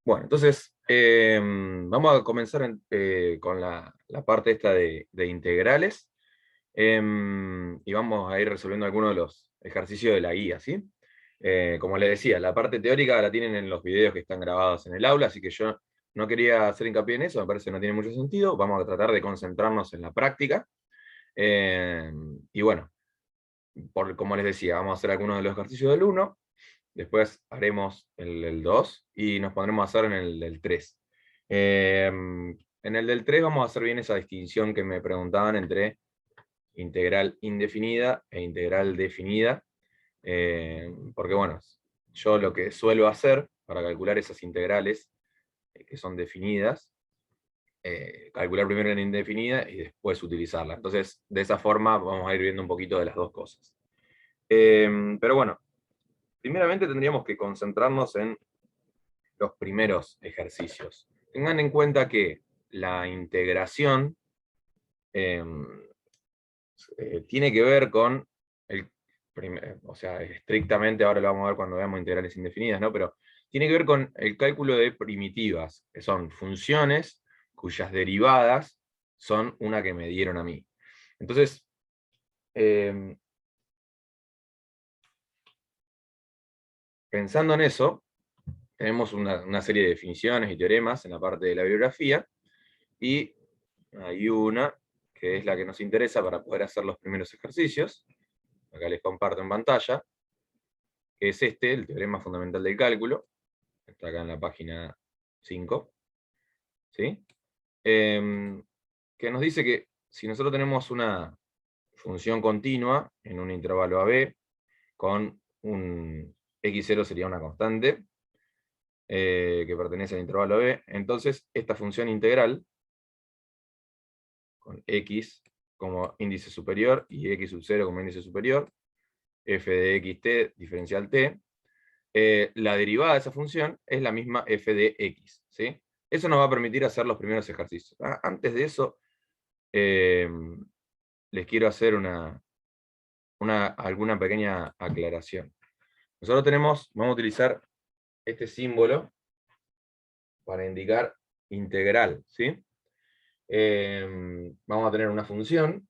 Bueno, entonces vamos a comenzar con la parte esta de integrales. Y vamos a ir resolviendo algunos de los ejercicios de la guía, ¿sí? Como les decía, la parte teórica la tienen en los videos que están grabados en el aula, así que yo no quería hacer hincapié en eso, me parece que no tiene mucho sentido. Vamos a tratar de concentrarnos en la práctica. Y bueno, como les decía, vamos a hacer algunos de los ejercicios del 1. Después haremos el 2 y nos pondremos a hacer en el del 3. En el del 3 vamos a hacer bien esa distinción que me preguntaban entre integral indefinida e integral definida. Porque bueno, yo lo que suelo hacer para calcular esas integrales que son definidas, calcular primero la indefinida y después utilizarla. Entonces, de esa forma vamos a ir viendo un poquito de las dos cosas. Pero bueno, primeramente tendríamos que concentrarnos en los primeros ejercicios. Tengan en cuenta que la integración eh, tiene que ver con el o sea, estrictamente, ahora lo vamos a ver cuando veamos integrales indefinidas, ¿no? Pero tiene que ver con el cálculo de primitivas, que son funciones cuyas derivadas son una que me dieron a mí. Entonces, pensando en eso, tenemos una serie de definiciones y teoremas en la parte de la bibliografía, y hay una que es la que nos interesa para poder hacer los primeros ejercicios. Acá les comparto en pantalla, que es el teorema fundamental del cálculo. Está acá en la página 5. ¿Sí? Que nos dice que si nosotros tenemos una función continua en un intervalo AB, con un x0 sería una constante, que pertenece al intervalo AB, entonces esta función integral, con x como índice superior y x sub 0 como índice superior, f de xt diferencial t, la derivada de esa función es la misma f de x. ¿Sí? Eso nos va a permitir hacer los primeros ejercicios. Antes de eso, les quiero hacer alguna pequeña aclaración. Nosotros vamos a utilizar este símbolo para indicar integral. ¿Sí? Vamos a tener una función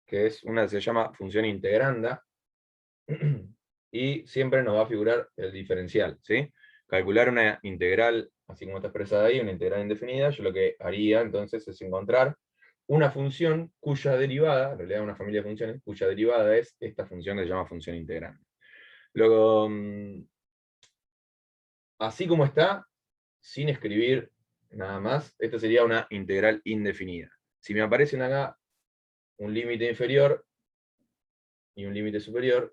que se llama función integranda, y siempre nos va a figurar el diferencial. ¿Sí? Calcular una integral, así como está expresada ahí, una integral indefinida, yo lo que haría entonces es encontrar una función cuya derivada, en realidad una familia de funciones, cuya derivada es esta función que se llama función integranda. Luego, así como está, sin escribir nada más, esta sería una integral indefinida. Si me aparecen acá un límite inferior y un límite superior,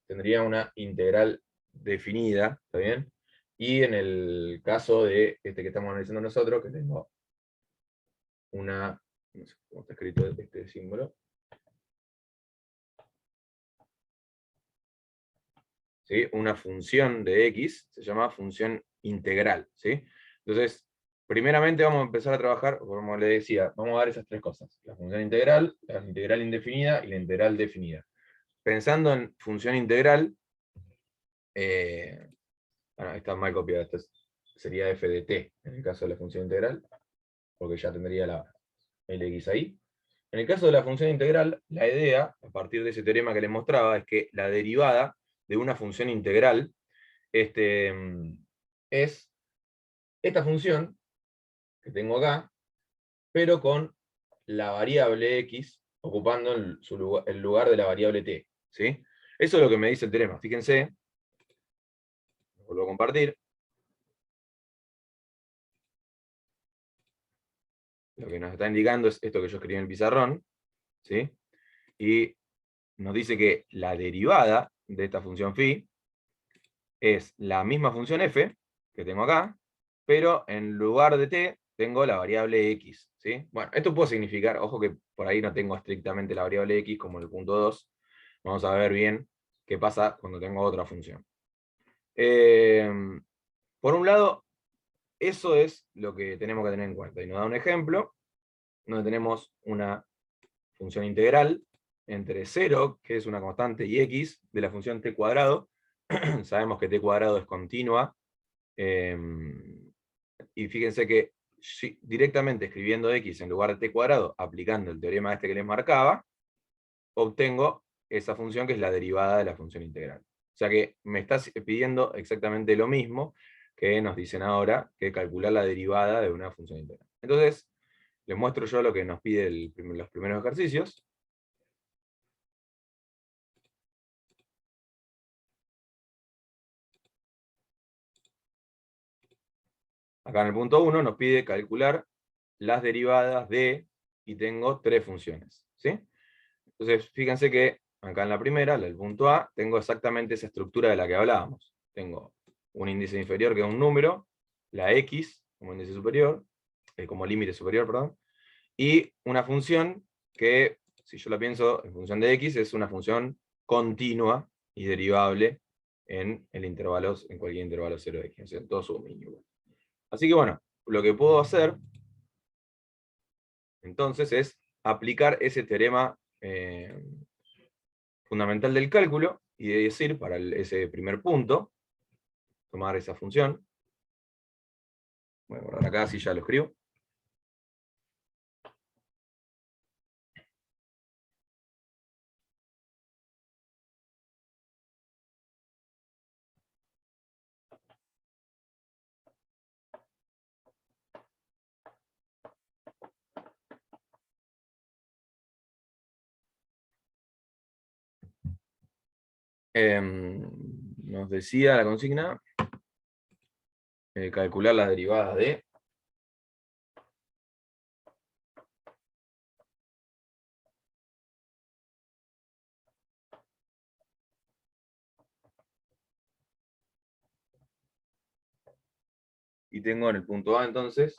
tendría una integral definida, ¿está bien? Y en el caso de este que estamos analizando nosotros, que tengo una, no sé cómo está escrito este símbolo, ¿sí? Una función de x se llama función integral. ¿Sí? Entonces, primeramente vamos a empezar a trabajar, como les decía, vamos a dar esas tres cosas: la función integral, la integral indefinida y la integral definida. Pensando en función integral, bueno, está mal copiada, esto sería f de t en el caso de la función integral, porque ya tendría la Lx ahí. En el caso de la función integral, la idea, a partir de ese teorema que les mostraba, es que la derivada de una función integral es esta función que tengo acá, pero con la variable x ocupando el lugar de la variable t. ¿Sí? Eso es lo que me dice el teorema. Fíjense, lo vuelvo a compartir. Lo que nos está indicando es esto que yo escribí en el pizarrón, ¿sí? Y nos dice que la derivada de esta función phi es la misma función f que tengo acá, pero en lugar de t tengo la variable x. ¿Sí? Bueno, esto puede significar, ojo que por ahí no tengo estrictamente la variable x como en el punto 2. Vamos a ver bien qué pasa cuando tengo otra función. Por un lado, eso es lo que tenemos que tener en cuenta. Y nos da un ejemplo donde tenemos una función integral entre 0, que es una constante, y x de la función t cuadrado, sabemos que t cuadrado es continua, y fíjense que directamente escribiendo x en lugar de t cuadrado, aplicando el teorema este que les marcaba, obtengo esa función que es la derivada de la función integral. O sea que me está pidiendo exactamente lo mismo que nos dicen ahora, que calcular la derivada de una función integral. Entonces, les muestro yo lo que nos pide los primeros ejercicios. Acá en el punto 1 nos pide calcular las derivadas de, y tengo tres funciones, ¿sí? Entonces, fíjense que acá en la primera, el punto A, tengo exactamente esa estructura de la que hablábamos. Tengo un índice inferior que es un número, la X como índice superior, como límite superior, perdón, y una función que, si yo la pienso en función de X, es una función continua y derivable en cualquier intervalo 0 de X, o sea, en todo su dominio. Así que bueno, lo que puedo hacer entonces es aplicar ese teorema fundamental del cálculo y decir, para ese primer punto, tomar esa función. Voy a borrar acá, así ya lo escribo. Nos decía la consigna, calcular las derivadas de... Y tengo en el punto A entonces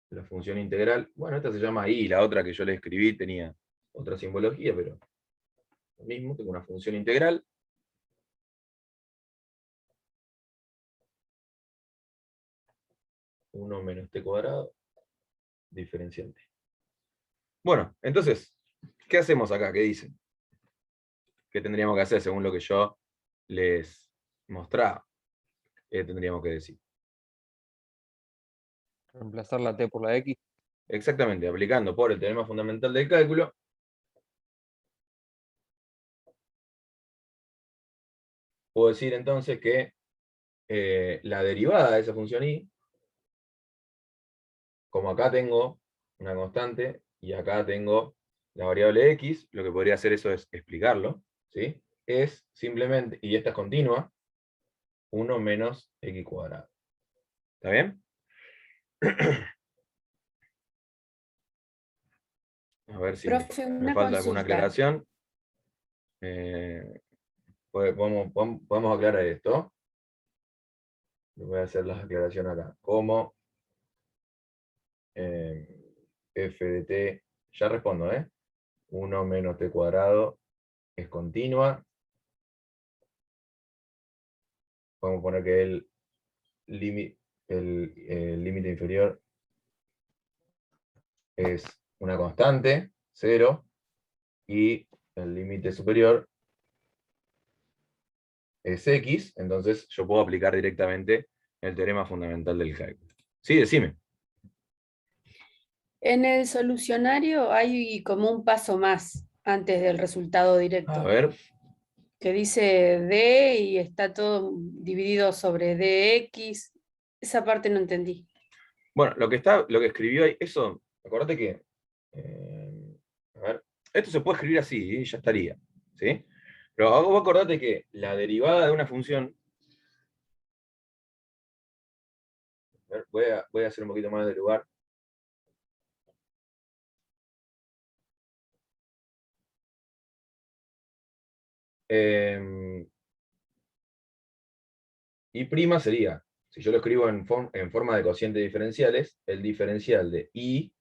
la función integral. Bueno, esta se llama I, y la otra que yo le escribí tenía otra simbología, pero lo mismo, tengo una función integral. Uno menos t cuadrado, diferenciante. Bueno, entonces, ¿qué hacemos acá? ¿Qué dicen? ¿Qué tendríamos que hacer según lo que yo les mostraba? ¿Qué tendríamos que decir? Reemplazar la t por la x. Exactamente, aplicando por el teorema fundamental del cálculo, puedo decir entonces que la derivada de esa función i, como acá tengo una constante y acá tengo la variable x, lo que podría hacer eso es explicarlo, ¿sí? Es simplemente, y esta es continua, 1 menos x cuadrado. ¿Está bien? A ver si Profe, me una falta alguna consulta. aclaración. Podemos aclarar esto. Voy a hacer las aclaraciones acá. Como f de t, ya respondo, 1 menos t cuadrado es continua. Vamos a poner que el límite inferior es una constante, 0, y el límite superior es x, entonces yo puedo aplicar directamente el teorema fundamental del cálculo. Sí, decime. En el solucionario hay como un paso más antes del resultado A directo, ver, que dice D y está todo dividido sobre dx. Esa parte no entendí. bueno, lo que escribió ahí, eso, acordate que, a ver, esto se puede escribir así, y ya estaría, ¿sí? Pero vos acordate que la derivada de una función, a ver, voy a hacer un poquito más de lugar. Y prima sería, si yo lo escribo en forma de cocientes diferenciales, el diferencial de y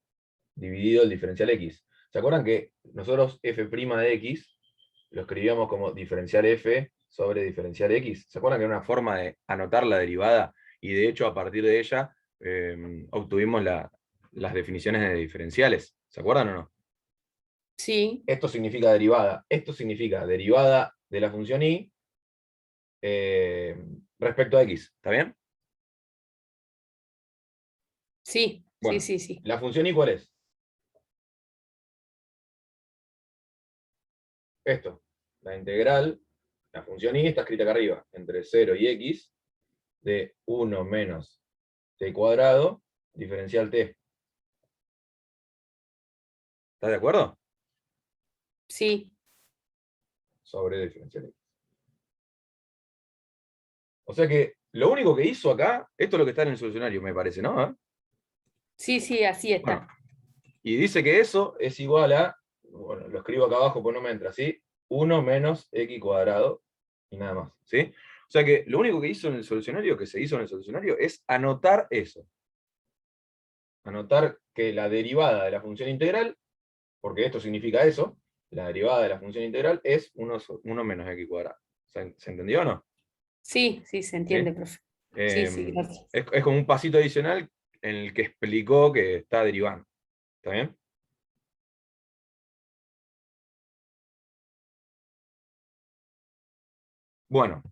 dividido el diferencial x. ¿Se acuerdan que nosotros f' de x lo escribíamos como diferencial f sobre diferencial x? ¿Se acuerdan que era una forma de anotar la derivada? Y de hecho, a partir de ella, obtuvimos las definiciones de diferenciales. ¿Se acuerdan o no? Sí, Esto significa derivada. Esto significa derivada de la función y respecto a x, ¿está bien? Sí, Bueno, sí. ¿la función y cuál es? Esto, la integral, la función y está escrita acá arriba, entre 0 y x, de 1 menos t cuadrado, diferencial t. ¿Estás de acuerdo? Sí, Sobre diferencial x. O sea que lo único que hizo acá, esto es lo que está en el solucionario, me parece, ¿no? sí, así está. Bueno, y dice que eso es igual a, bueno, lo escribo acá abajo, pues no me entra, ¿sí? 1 menos x cuadrado, y nada más, ¿sí? O sea que lo único que hizo en el solucionario, que se hizo en el solucionario, es anotar eso. Anotar que la derivada de la función integral, porque esto significa eso, la derivada de la función integral es 1 menos x cuadrado. ¿Se entendió o no? Sí, se entiende, ¿Sí? profe. Sí, gracias. Es como un pasito adicional en el que explicó que está derivando. ¿Está bien? Bueno.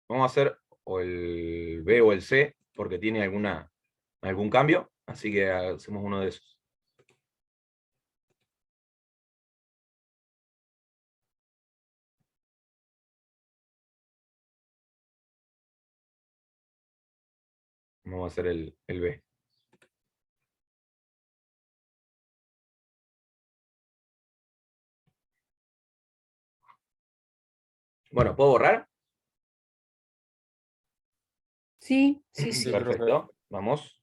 Vamos a hacer o el B o el C, porque tiene algún cambio, así que hacemos uno de esos. Vamos a hacer el B. Bueno, ¿puedo borrar? Sí. Perfecto, vamos.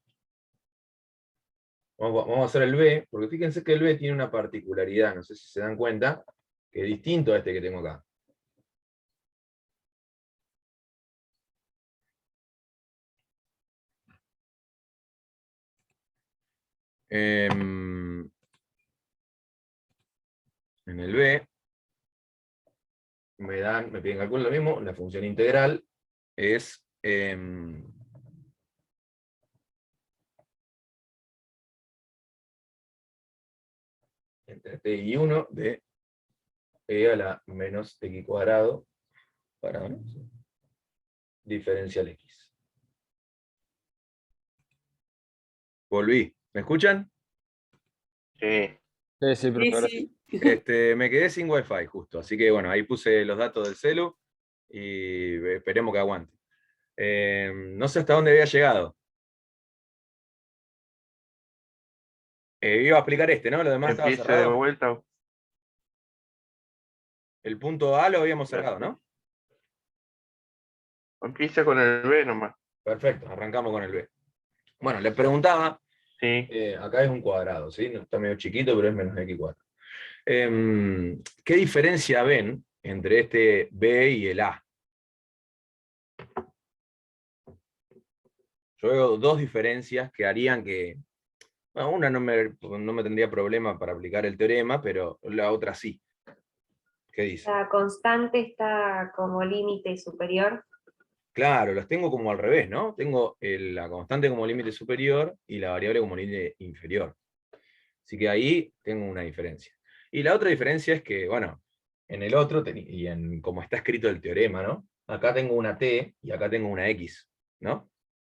Vamos a hacer el B, porque fíjense que el B tiene una particularidad, no sé si se dan cuenta, que es distinto a este que tengo acá. En el B me piden cálculo lo mismo, la función integral es entre t y 1 de e a la menos x cuadrado para diferencial x. Volví. ¿Me escuchan? Sí. Sí, profe, ahora sí. Me quedé sin wifi justo, así que bueno, ahí puse los datos del celu y esperemos que aguante. No sé hasta dónde había llegado. Iba a explicar ¿no? Lo demás estaba Empiece de cerrado. vuelta. El punto A lo habíamos cerrado, ¿no? Empieza con el B nomás. Perfecto, arrancamos con el B. Bueno, les preguntaba, Sí. acá es un cuadrado, ¿sí? No está medio chiquito, pero es menos x cuadrado. ¿Qué diferencia ven entre este B y el A? Yo veo dos diferencias que harían que, bueno, una no me tendría problema para aplicar el teorema, pero la otra sí. ¿Qué dice? La constante está como límite superior. Claro, los tengo como al revés, ¿no? Tengo la constante como límite superior y la variable como límite inferior. Así que ahí tengo una diferencia. Y la otra diferencia es que, bueno, en el otro, y en como está escrito el teorema, ¿no? Acá tengo una t y acá tengo una x, ¿no?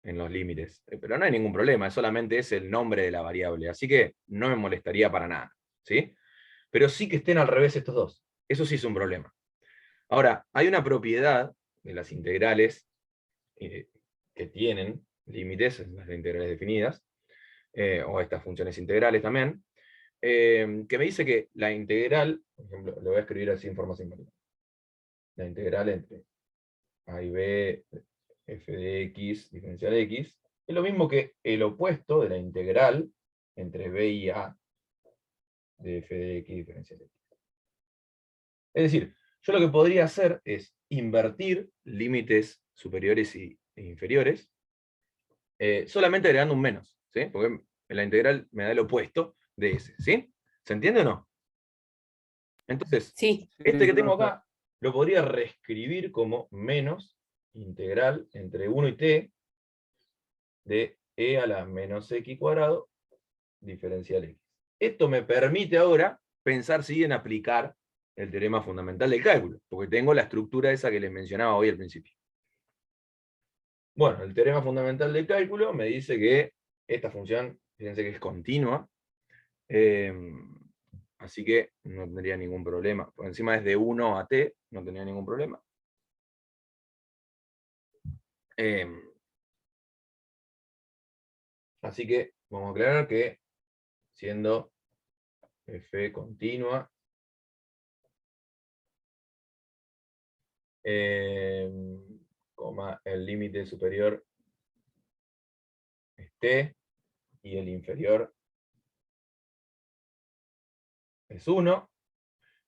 En los límites. Pero no hay ningún problema, solamente es el nombre de la variable. Así que no me molestaría para nada, ¿sí? Pero sí que estén al revés estos dos. Eso sí es un problema. Ahora, hay una propiedad de las integrales que tienen límites, las integrales definidas, o estas funciones integrales también, que me dice que la integral, por ejemplo, lo voy a escribir así en forma simbólica. La integral entre a y b, f de x, diferencial x, es lo mismo que el opuesto de la integral entre b y a de f de x, diferencial x. Es decir, yo lo que podría hacer es invertir límites superiores e inferiores, solamente agregando un menos, ¿sí? Porque la integral me da el opuesto de ese, ¿sí? ¿Se entiende o no? Entonces, Sí, este que tengo profe. acá, lo podría reescribir como menos integral entre 1 y t de e a la menos x cuadrado diferencial x. Esto me permite ahora pensar sí en aplicar el teorema fundamental del cálculo, porque tengo la estructura esa que les mencionaba hoy al principio. Bueno, el teorema fundamental del cálculo me dice que esta función, fíjense que es continua, así que no tendría ningún problema. Por encima es de 1 a t, no tendría ningún problema. Así que vamos a aclarar que siendo f continua, el límite superior es t y el inferior es 1.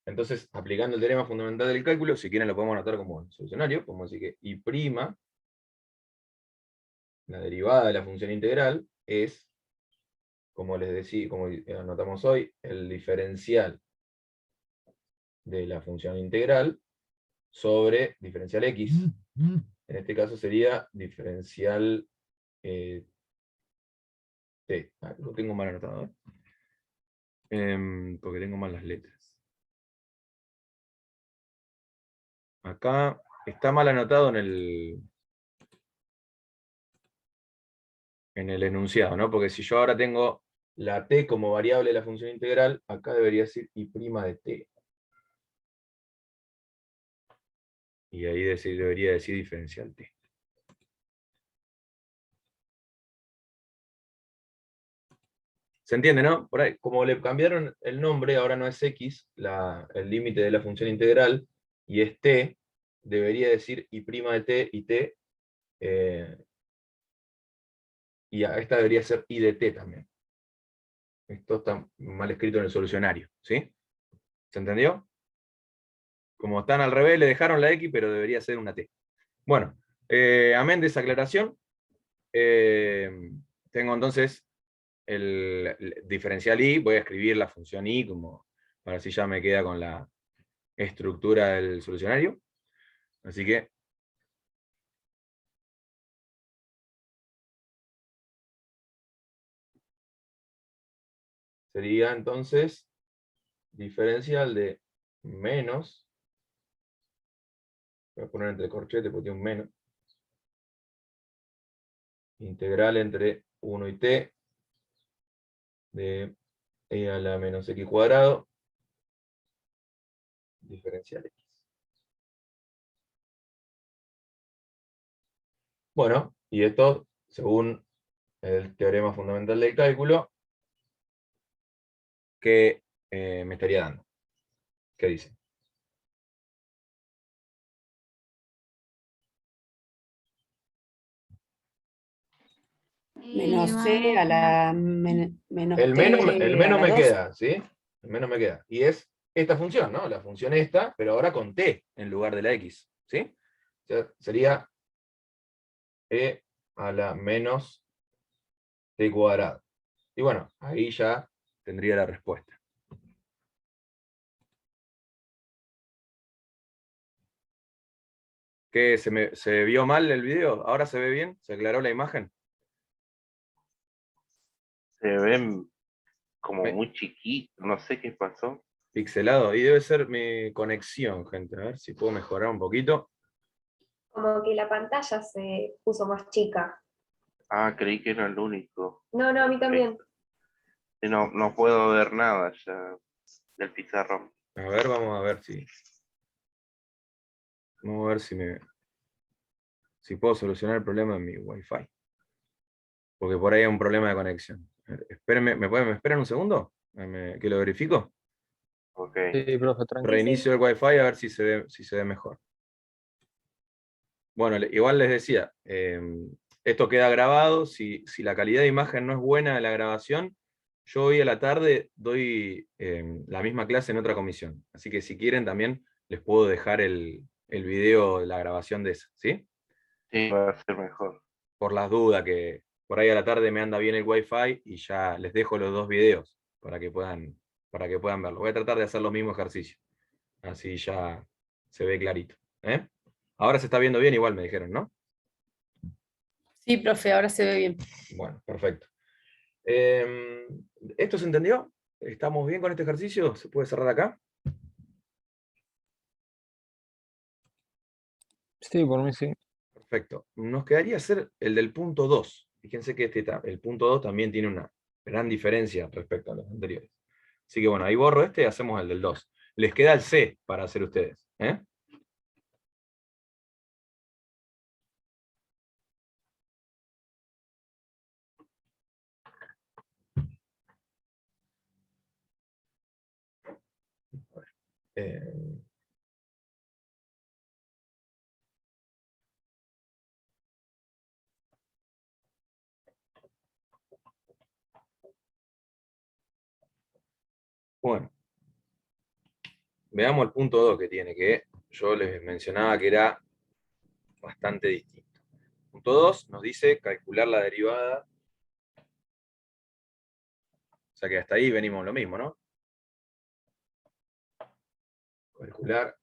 Entonces, aplicando el teorema fundamental del cálculo, si quieren lo podemos anotar como solucionario, podemos decir que y', la derivada de la función integral, es, como les decía, como anotamos hoy, el diferencial de la función integral sobre diferencial x. En este caso sería diferencial t. Lo tengo mal anotado, porque tengo mal las letras. Acá está mal anotado en el enunciado, ¿no? Porque si yo ahora tengo la t como variable de la función integral, acá debería decir y' de t. Y ahí debería decir diferencial t. ¿Se entiende, no? Por ahí, como le cambiaron el nombre, ahora no es x, el límite de la función integral, y es t, debería decir y' de t y t, y esta debería ser i de t también. Esto está mal escrito en el solucionario, ¿sí? ¿Se entendió? Como están al revés, le dejaron la x, pero debería ser una t. Bueno, amén de esa aclaración, tengo entonces el diferencial y, voy a escribir la función y, como para así ya me queda con la estructura del solucionario. Así que sería entonces diferencial de menos, voy a poner entre corchetes porque tiene un menos, integral entre 1 y t de e a la menos x cuadrado, diferencial x. Bueno, y esto, según el teorema fundamental del cálculo, que me estaría dando. ¿Qué dice? Menos c a la menos El t menos a la me 2. queda, ¿sí? El menos me queda. Y es esta función, ¿no? La función esta, pero ahora con t en lugar de la x, ¿sí? O sea, sería e a la menos t cuadrado. Y bueno, ahí ya tendría la respuesta. ¿Qué? ¿Se vio mal el video? ¿Ahora se ve bien? ¿Se aclaró la imagen? Se ven como Ve- muy chiquitos, no sé qué pasó. Pixelado. Y debe ser mi conexión, gente. A ver si puedo mejorar un poquito. Como que la pantalla se puso más chica. Ah, creí que era el único. No, no, a mí también. Y no puedo ver nada ya del pizarrón. A ver, vamos a ver si. Vamos a ver si puedo solucionar el problema en mi Wi-Fi. Porque por ahí hay un problema de conexión. A ver, espérenme, ¿me esperan un segundo? ¿Que lo verifico? Ok. Sí, profe, tranquilo. Reinicio el Wi-Fi a ver si se ve mejor. Bueno, igual les decía, esto queda grabado. Si la calidad de imagen no es buena de la grabación, yo hoy a la tarde doy la misma clase en otra comisión. Así que si quieren también les puedo dejar el video de la grabación de esa, ¿sí? Sí, va a ser mejor. Por las dudas, que por ahí a la tarde me anda bien el Wi-Fi y ya les dejo los dos videos para que puedan verlo. Voy a tratar de hacer los mismos ejercicios. Así ya se ve clarito. ¿Eh? Ahora se está viendo bien, igual me dijeron, ¿no? Sí, profe, ahora se ve bien. Bueno, perfecto. ¿Esto se entendió? ¿Estamos bien con este ejercicio? ¿Se puede cerrar acá? Sí, por mí sí. Perfecto. Nos quedaría hacer el del punto 2. Fíjense que el punto 2 también tiene una gran diferencia respecto a los anteriores. Así que bueno, ahí borro este y hacemos el del 2. Les queda el C para hacer ustedes. ¿Eh? Eh, bueno, veamos el punto 2 que tiene, que yo les mencionaba que era bastante distinto. Punto 2 nos dice calcular la derivada. O sea que hasta ahí venimos lo mismo, ¿no? Calcular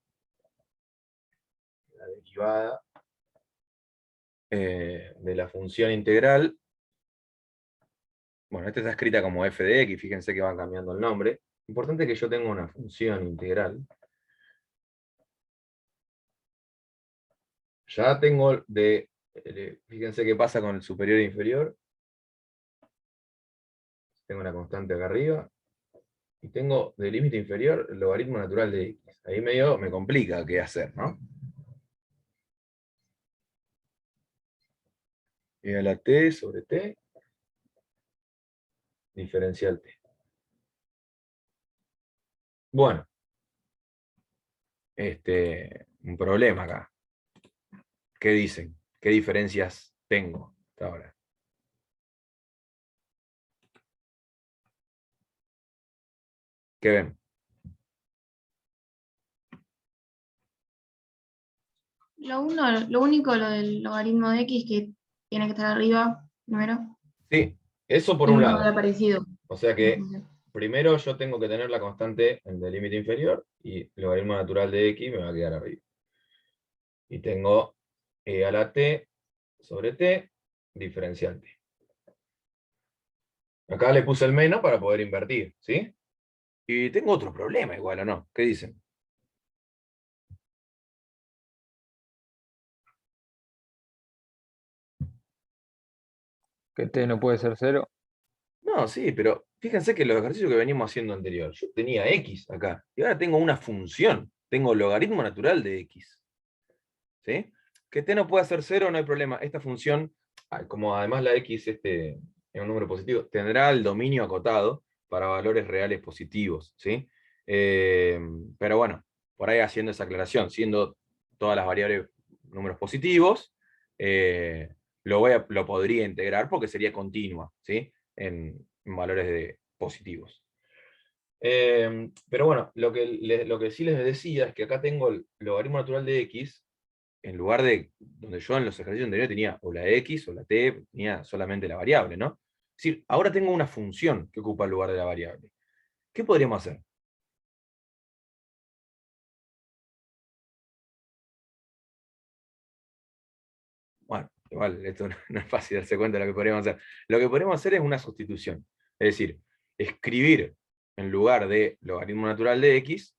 la derivada de la función integral. Bueno, esta está escrita como f de x, fíjense que van cambiando el nombre. Importante que yo tenga una función integral. Ya tengo fíjense qué pasa con el superior e inferior. Tengo una constante acá arriba. Y tengo de límite inferior el logaritmo natural de x. Ahí medio me complica qué hacer, ¿no? Y a la t sobre t, diferencial t. Bueno, un problema acá. ¿Qué dicen? ¿Qué diferencias tengo hasta ahora? ¿Qué ven? Lo único, lo del logaritmo de x que tiene que estar arriba primero Sí, eso por y un no había lado. aparecido. O sea que primero yo tengo que tener la constante en el límite inferior y el logaritmo natural de x me va a quedar arriba. Y tengo e a la t sobre t, diferencial t. Acá le puse el menos para poder invertir, ¿sí? Y tengo otro problema igual, ¿o no? ¿Qué dicen? Que t no puede ser 0. No, sí, pero fíjense que los ejercicios que venimos haciendo anterior, yo tenía x acá, y ahora tengo una función, tengo logaritmo natural de x. ¿Sí? Que t no pueda ser 0, no hay problema. Esta función, como además la x es un número positivo, tendrá el dominio acotado para valores reales positivos. ¿Sí? Pero bueno, por ahí haciendo esa aclaración, siendo todas las variables números positivos, lo podría integrar porque sería continua, ¿sí? En valores positivos. Pero bueno, lo que sí les decía es que acá tengo el logaritmo natural de x, en lugar de donde yo en los ejercicios anteriores tenía o la x o la t, tenía solamente la variable, ¿no? Es decir, ahora tengo una función que ocupa el lugar de la variable. ¿Qué podríamos hacer? Bueno, igual esto no es fácil darse cuenta de lo que podríamos hacer. Lo que podríamos hacer es una sustitución. Es decir, escribir en lugar de logaritmo natural de x,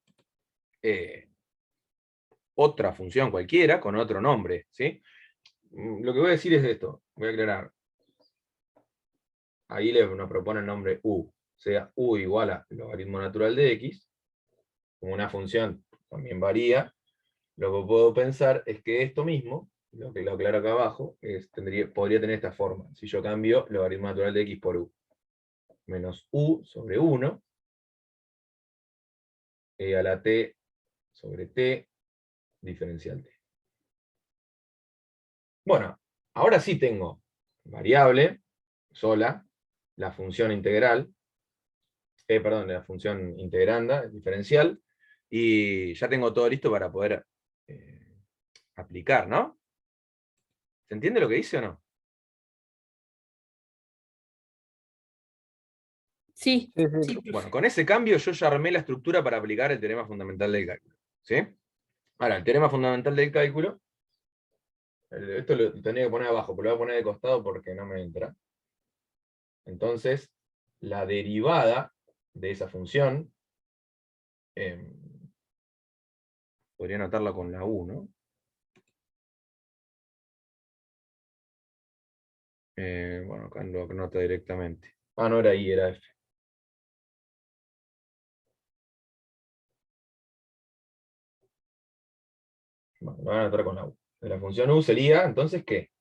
otra función cualquiera con otro nombre, ¿sí? Lo que voy a decir es esto, voy a aclarar. Ahí nos propone el nombre u, sea u igual a logaritmo natural de x, como una función también varía. Lo que puedo pensar es que esto mismo, lo que lo aclaro acá abajo, podría tener esta forma. Si yo cambio logaritmo natural de x por u, menos u sobre 1, a la t sobre t, diferencial t. Bueno, ahora sí tengo variable sola, la función integral, perdón, la función integranda, diferencial, y ya tengo todo listo para poder aplicar, ¿no? ¿Se entiende lo que dice o no? Sí, Sí, sí. sí, Bueno, con ese cambio yo ya armé la estructura para aplicar el teorema fundamental del cálculo. ¿Sí? Ahora, el teorema fundamental del cálculo, esto lo tenía que poner abajo, pero lo voy a poner de costado porque no me entra. Entonces, la derivada de esa función, podría anotarla con la U, ¿no? Bueno, acá lo anoto directamente. Ah, no era I, era F. Bueno, lo voy a anotar con la U. De la función U sería, entonces, ¿qué?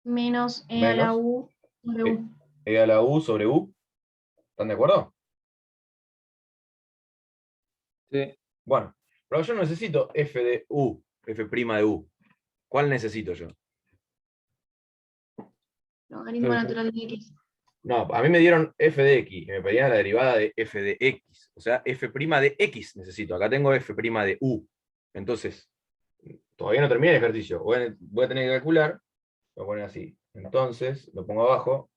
Menos E a la Menos U sobre U. E a la U sobre U. ¿Están de acuerdo? Sí. Bueno, pero yo necesito F de U, F' de U. ¿Cuál necesito yo? Logaritmo natural de X. No, a mí me dieron F de X, y me pedían la derivada de F de X. O sea, F' de X necesito. Acá tengo F' de U. Entonces, todavía no terminé el ejercicio. Voy a tener que calcular. Lo voy a poner así. Entonces, lo pongo abajo.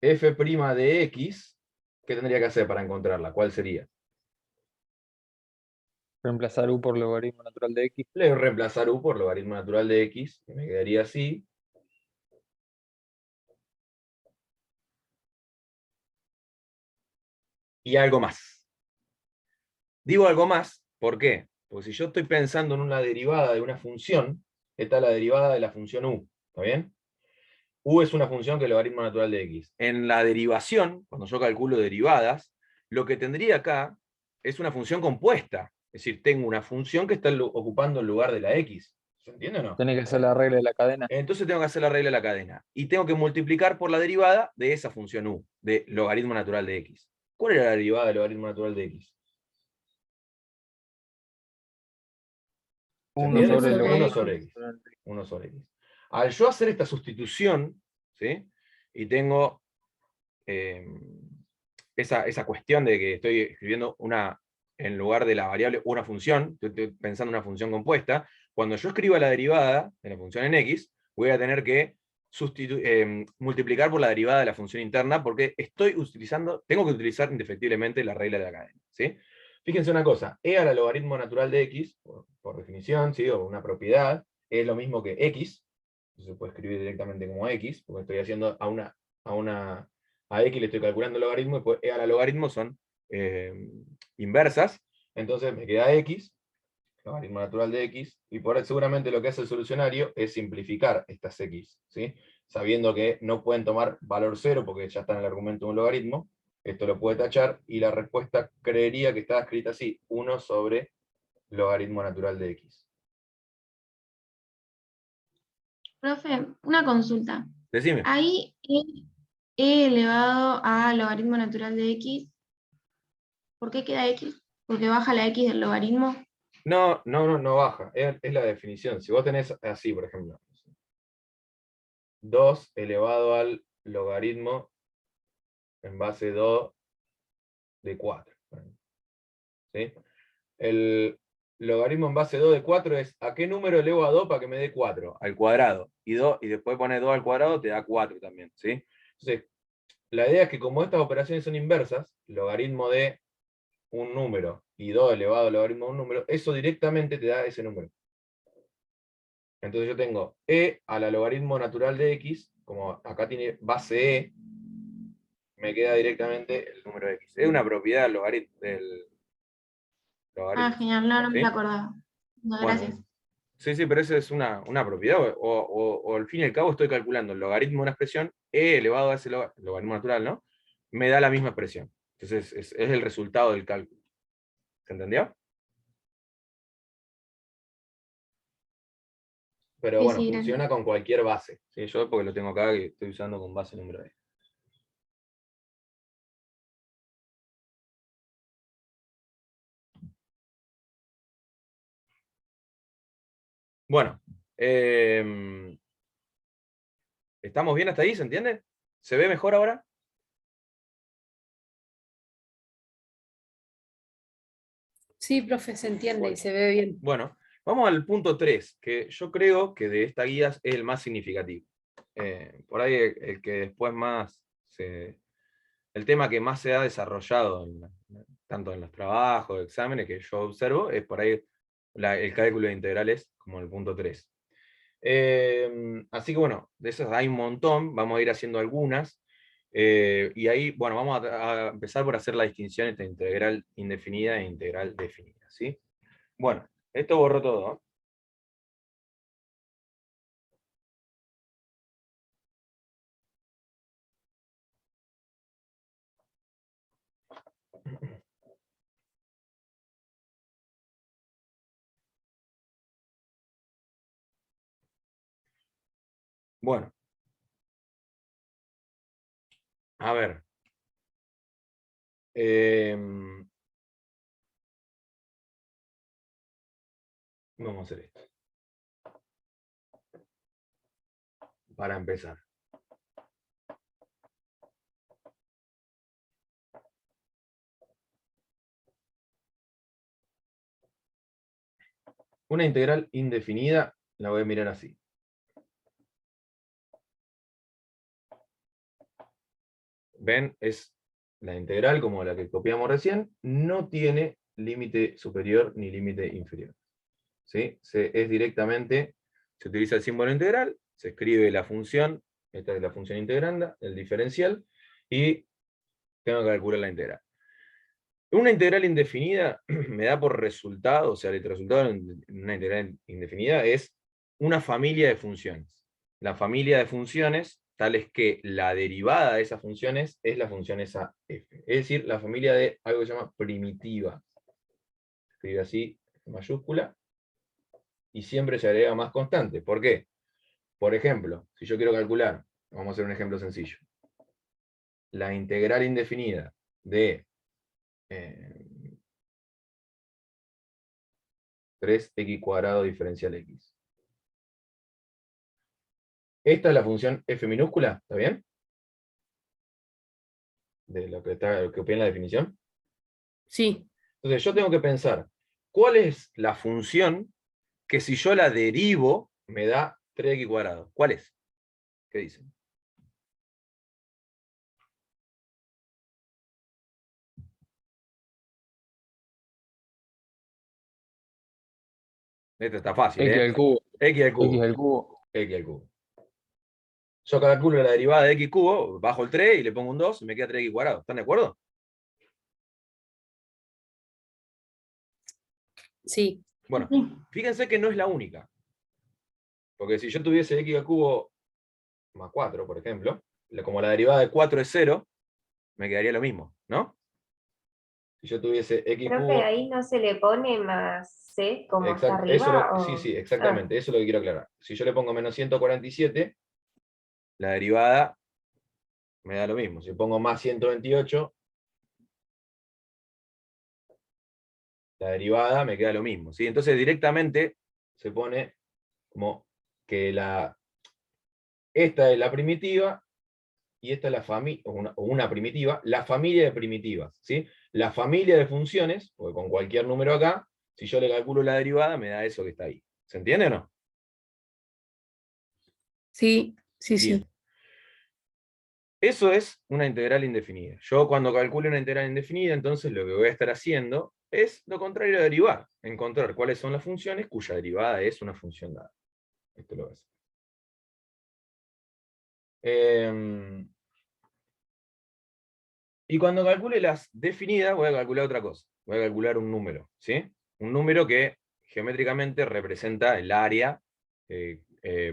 F' de X, ¿qué tendría que hacer para encontrarla? ¿Cuál sería? Reemplazar U por logaritmo natural de X. Le voy a reemplazar U por logaritmo natural de X, que me quedaría así. Y algo más. Digo algo más, ¿por qué? Porque si yo estoy pensando en una derivada de una función, esta es la derivada de la función U, ¿está bien? U es una función que es el logaritmo natural de X. En la derivación, cuando yo calculo derivadas, lo que tendría acá es una función compuesta. Es decir, tengo una función que está ocupando el lugar de la X. ¿Se entiende o no? Tiene que hacer la regla de la cadena. Entonces tengo que hacer la regla de la cadena. Y tengo que multiplicar por la derivada de esa función U, de logaritmo natural de X. ¿Cuál era la derivada del logaritmo natural de X? 1 ¿Entiendes? sobre el 1 logaritmo sobre X. natural de X. 1 sobre X. Al yo hacer esta sustitución, ¿sí? Y tengo esa cuestión de que estoy escribiendo en lugar de la variable una función, estoy pensando en una función compuesta, cuando yo escriba la derivada de la función en X, voy a tener que multiplicar por la derivada de la función interna, porque tengo que utilizar indefectiblemente la regla de la cadena, ¿sí? Fíjense una cosa, e a la logaritmo natural de X, por definición, ¿sí? O una propiedad, es lo mismo que X, se puede escribir directamente como X, porque estoy haciendo a X le estoy calculando el logaritmo, y pues E a la logaritmo son inversas, entonces me queda X, logaritmo natural de X, y por seguramente lo que hace el solucionario es simplificar estas X, ¿sí? Sabiendo que no pueden tomar valor cero porque ya está en el argumento de un logaritmo, esto lo puede tachar, y la respuesta creería que está escrita así, 1 sobre logaritmo natural de X. Profe, una consulta. Decime. Ahí E elevado a logaritmo natural de X, ¿por qué queda X? ¿Porque baja la X del logaritmo? No baja, es la definición. Si vos tenés así, por ejemplo, 2 elevado al logaritmo en base 2 de 4. ¿Sí? El logaritmo en base 2 de 4 es ¿a qué número elevo a 2 para que me dé 4? Al cuadrado. Y después pones 2 al cuadrado, te da 4 también. ¿Sí? Entonces, la idea es que como estas operaciones son inversas, logaritmo de un número y 2 elevado al logaritmo de un número, eso directamente te da ese número. Entonces yo tengo e a la logaritmo natural de x, como acá tiene base e, me queda directamente el número x. Es una propiedad del logaritmo. Ah, genial, no me ¿Sí? la acordaba. No, Bueno, gracias. sí, pero esa es una propiedad, o al fin y al cabo estoy calculando el logaritmo de una expresión, e elevado a ese logaritmo natural, ¿no? Me da la misma expresión. Entonces es el resultado del cálculo. ¿Se entendió? Pero Sí, bueno, sí, gracias. funciona con cualquier base. ¿Sí? Yo porque lo tengo acá que estoy usando con base número e. Bueno, ¿estamos bien hasta ahí? ¿Se entiende? ¿Se ve mejor ahora? Sí, profe, se entiende y Bueno. se ve bien. Bueno, vamos al punto 3, que yo creo que de esta guía es el más significativo. Por ahí el que después el tema que más se ha desarrollado, tanto en los trabajos, exámenes que yo observo, es por ahí el cálculo de integrales como el punto 3. Así que bueno, de esas hay un montón, vamos a ir haciendo algunas. Y ahí, bueno, vamos a empezar por hacer la distinción entre integral indefinida e integral definida, ¿sí? Bueno, esto borró todo, ¿no? Bueno. A ver. Vamos a hacer esto. Para empezar. Una integral indefinida la voy a mirar así. ¿Ven? Es la integral, como la que copiamos recién, no tiene límite superior ni límite inferior. ¿Sí? Es directamente, se utiliza el símbolo integral, se escribe la función, esta es la función integranda, el diferencial, y tengo que calcular la integral. Una integral indefinida me da por resultado, o sea, el resultado en una integral indefinida es una familia de funciones. La familia de funciones, tales que la derivada de esas funciones es la función esa f. Es decir, la familia de algo que se llama primitiva. Se escribe así, en mayúscula, y siempre se agrega más constante. ¿Por qué? Por ejemplo, si yo quiero calcular, vamos a hacer un ejemplo sencillo, la integral indefinida de 3x² diferencial x. Esta es la función f minúscula, ¿está bien? De lo que copié en la definición. Sí, Entonces yo tengo que pensar, ¿cuál es la función que si yo la derivo me da 3x²? ¿Cuál es? ¿Qué dicen? Esto está fácil, X ¿eh? al cubo. X al cubo. X al cubo. X al cubo. Yo calculo la derivada de x cubo, bajo el 3 y le pongo un 2 y me queda 3x². ¿Están de acuerdo? sí. Bueno, fíjense que no es la única. Porque si yo tuviese x al cubo más 4, por ejemplo, como la derivada de 4 es 0, me quedaría lo mismo, ¿no? Si yo tuviese x Creo cubo... que ahí no se le pone más C como está Exacto, arriba. sí, sí, Ah, exactamente, eso es lo que quiero aclarar. Si yo le pongo menos 147, la derivada me da lo mismo. Si pongo más 128, la derivada me queda lo mismo, ¿sí? Entonces directamente se pone como que esta es la primitiva y esta es la familia, o una primitiva, la familia de primitivas, ¿sí? La familia de funciones, porque con cualquier número acá, si yo le calculo la derivada, me da eso que está ahí. ¿Se entiende o no? Sí, sí, Bien. sí. Eso es una integral indefinida. Yo cuando calculo una integral indefinida, entonces lo que voy a estar haciendo es lo contrario a derivar. Encontrar cuáles son las funciones cuya derivada es una función dada. Esto lo voy a hacer. Y cuando calcule las definidas, voy a calcular otra cosa. Voy a calcular un número, ¿sí? Un número que geométricamente representa el área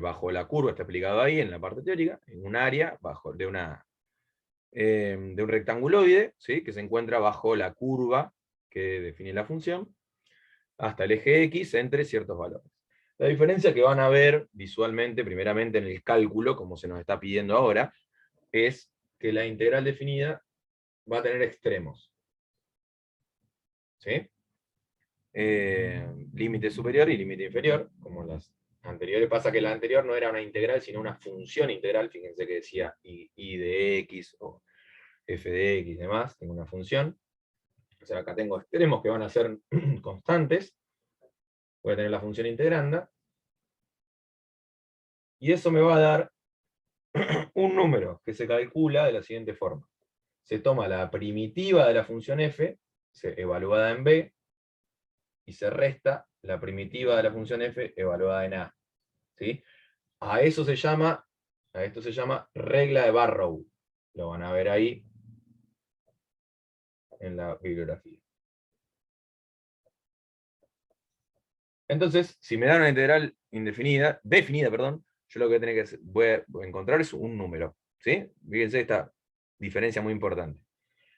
bajo la curva, está explicado ahí en la parte teórica, en un área de un rectanguloide, ¿sí? Que se encuentra bajo la curva que define la función, hasta el eje X entre ciertos valores. La diferencia que van a ver visualmente, primeramente en el cálculo, como se nos está pidiendo ahora, es que la integral definida va a tener extremos. ¿Sí? Límite superior y límite inferior, como las anteriores. Pasa que la anterior no era una integral, sino una función integral. Fíjense que decía y de x o f de x y demás, tengo una función. O sea, acá tengo extremos que van a ser constantes. Voy a tener la función integranda. Y eso me va a dar un número que se calcula de la siguiente forma. Se toma la primitiva de la función f, evaluada en b, y se resta la primitiva de la función f evaluada en a. ¿Sí? A esto se llama regla de Barrow. Lo van a ver ahí en la bibliografía. Entonces, si me dan una integral definida, perdón, yo lo que voy a tener que hacer, voy a encontrar es un número. ¿Sí? Fíjense esta diferencia muy importante.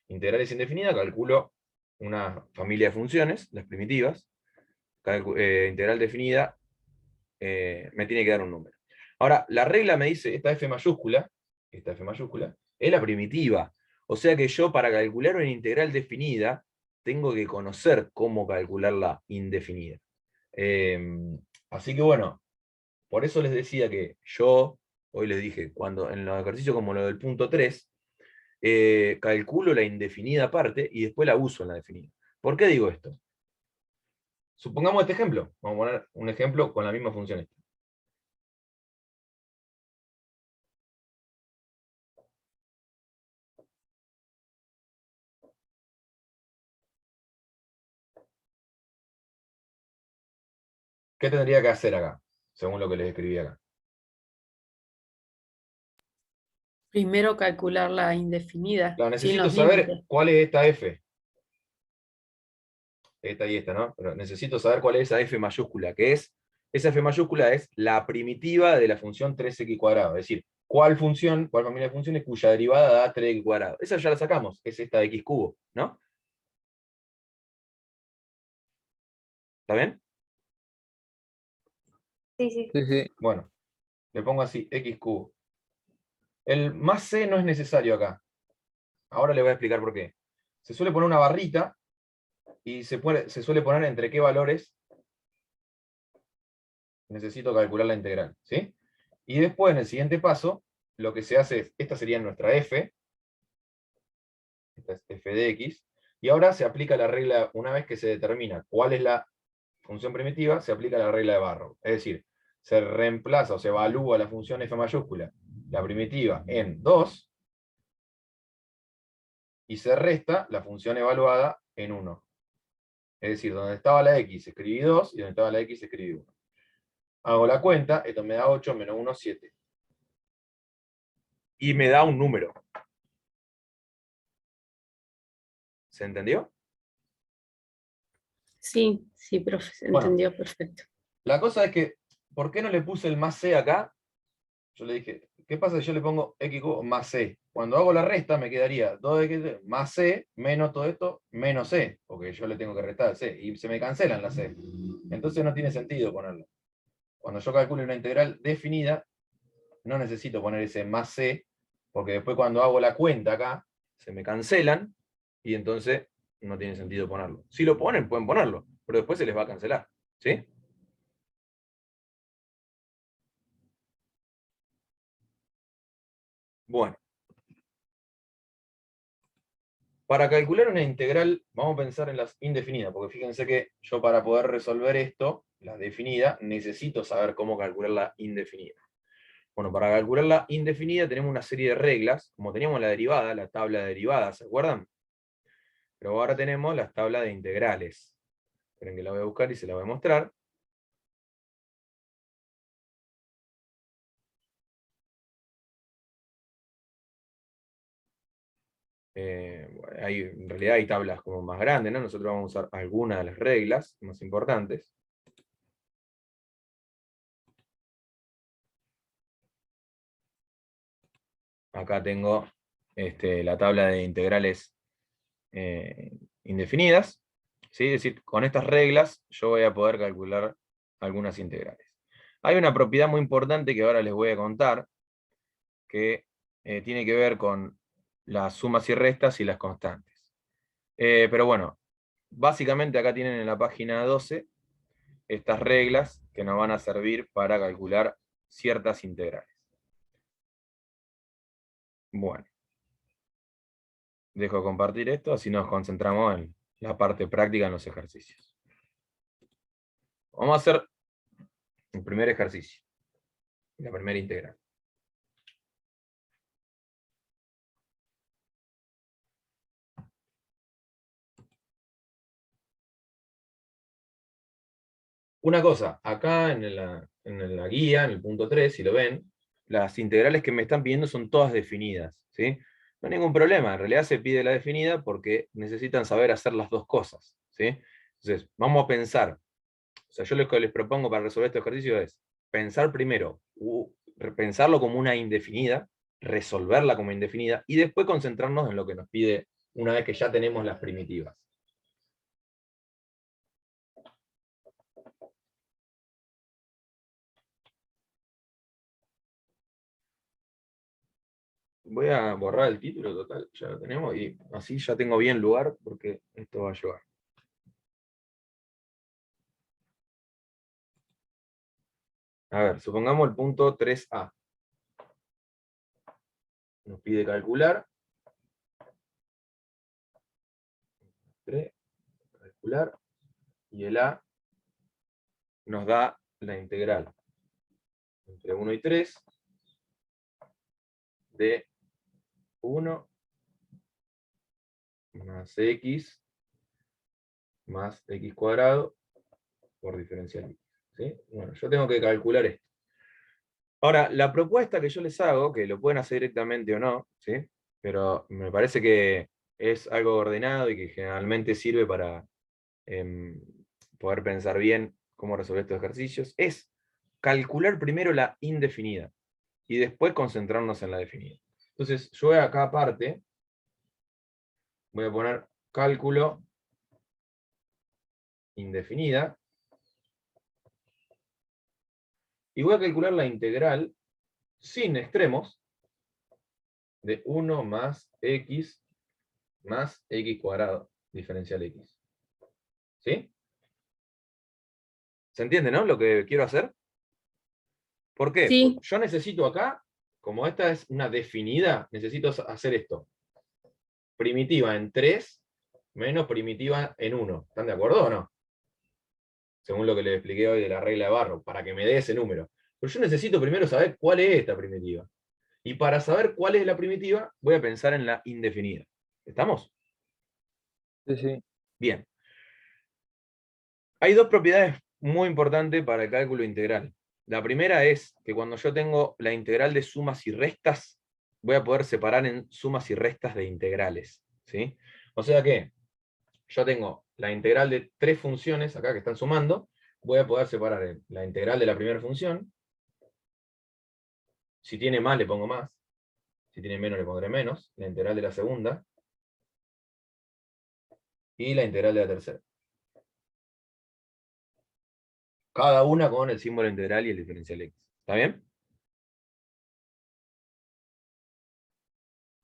Integrales indefinidas, calculo una familia de funciones, las primitivas. Integral definida, me tiene que dar un número. Ahora, la regla me dice, esta f mayúscula, es la primitiva. O sea que yo, para calcular una integral definida, tengo que conocer cómo calcular la indefinida. Así que bueno, por eso les decía que yo, hoy les dije, cuando en los ejercicios como lo del punto 3, calculo la indefinida aparte y después la uso en la definida. ¿Por qué digo esto? Supongamos este ejemplo. Vamos a poner un ejemplo con la misma función esta. ¿Qué tendría que hacer acá? Según lo que les escribí acá. Primero calcular la indefinida, Claro, sin necesito los saber límites. cuál es esta f. Esta y esta, ¿no? Pero necesito saber cuál es esa f mayúscula, esa f mayúscula es la primitiva de la función 3x². Es decir, cuál familia de funciones cuya derivada da 3x². Esa ya la sacamos, es esta de x³, ¿no? ¿Está bien? Sí, sí. Sí, sí. Bueno, le pongo así, x³. El más c no es necesario acá. Ahora le voy a explicar por qué. Se suele poner una barrita y se suele poner entre qué valores necesito calcular la integral, ¿sí? Y después, en el siguiente paso, lo que se hace es, esta sería nuestra f, esta es f de x, y ahora se aplica la regla, una vez que se determina cuál es la función primitiva, se aplica la regla de Barrow. Es decir, se reemplaza o se evalúa la función f mayúscula, la primitiva, en 2, y se resta la función evaluada en 1. Es decir, donde estaba la x escribí 2, y donde estaba la x escribí 1. Hago la cuenta, esto me da 8 menos 1, 7. Y me da un número. ¿Se entendió? Sí, sí, profe, se Bueno. entendió perfecto. La cosa es que, ¿por qué no le puse el más c acá? Yo le dije, ¿qué pasa si yo le pongo x más c? Cuando hago la resta me quedaría 2x más c menos todo esto menos c, porque yo le tengo que restar c, y se me cancelan las c. Entonces no tiene sentido ponerlo. Cuando yo calculo una integral definida, no necesito poner ese más c, porque después cuando hago la cuenta acá, se me cancelan, y entonces no tiene sentido ponerlo. Si lo ponen, pueden ponerlo, pero después se les va a cancelar. ¿Sí? Bueno. Para calcular una integral, vamos a pensar en las indefinidas, porque fíjense que yo para poder resolver esto, la definida, necesito saber cómo calcular la indefinida. Bueno, para calcular la indefinida tenemos una serie de reglas, como teníamos la derivada, la tabla de derivadas, ¿se acuerdan? Pero ahora tenemos las tablas de integrales. Esperen que la voy a buscar y se la voy a mostrar. Bueno, en realidad hay tablas como más grandes, ¿no? Nosotros vamos a usar algunas de las reglas más importantes. Acá tengo la tabla de integrales indefinidas. ¿Sí? Es decir, con estas reglas yo voy a poder calcular algunas integrales. Hay una propiedad muy importante que ahora les voy a contar, que tiene que ver con las sumas y restas y las constantes. Pero bueno, básicamente acá tienen en la página 12 estas reglas que nos van a servir para calcular ciertas integrales. Bueno, dejo compartir esto, así nos concentramos en la parte práctica en los ejercicios. Vamos a hacer el primer ejercicio, la primera integral. Una cosa, acá en la guía, en el punto 3, si lo ven, las integrales que me están pidiendo son todas definidas, ¿sí? No hay ningún problema, en realidad se pide la definida porque necesitan saber hacer las dos cosas, ¿sí? Entonces, vamos a pensar, o sea, yo lo que les propongo para resolver este ejercicio es pensar primero, pensarlo como una indefinida, resolverla como indefinida, y después concentrarnos en lo que nos pide una vez que ya tenemos las primitivas. Voy a borrar el título total, ya lo tenemos, y así ya tengo bien lugar, porque esto va a llevar. A ver, supongamos el punto 3A. Nos pide calcular. 3, calcular. Y el A nos da la integral entre 1 y 3 de 1 más x más x cuadrado por diferencial x. ¿Sí? Bueno, yo tengo que calcular esto. Ahora, la propuesta que yo les hago, que lo pueden hacer directamente o no, ¿sí? Pero me parece que es algo ordenado y que generalmente sirve para poder pensar bien cómo resolver estos ejercicios, es calcular primero la indefinida y después concentrarnos en la definida. Entonces, yo acá aparte voy a poner cálculo indefinida y voy a calcular la integral sin extremos de 1 más x cuadrado diferencial x. ¿Sí? ¿Se entiende, no? Lo que quiero hacer. ¿Por qué? Sí. Porque yo necesito acá, como esta es una definida, necesito hacer esto. Primitiva en 3 menos primitiva en 1. ¿Están de acuerdo o no? Según lo que les expliqué hoy de la regla de Barrow, para que me dé ese número. Pero yo necesito primero saber cuál es esta primitiva. Y para saber cuál es la primitiva, voy a pensar en la indefinida. ¿Estamos? Sí, sí. Bien. Hay dos propiedades muy importantes para el cálculo integral. La primera es que cuando yo tengo la integral de sumas y restas, voy a poder separar en sumas y restas de integrales, ¿sí? O sea que yo tengo la integral de 3 funciones acá que están sumando, voy a poder separar en la integral de la primera función. Si tiene más, le pongo más. Si tiene menos, le pondré menos. La integral de la segunda. Y la integral de la tercera. Cada una con el símbolo integral y el diferencial x. ¿Está bien?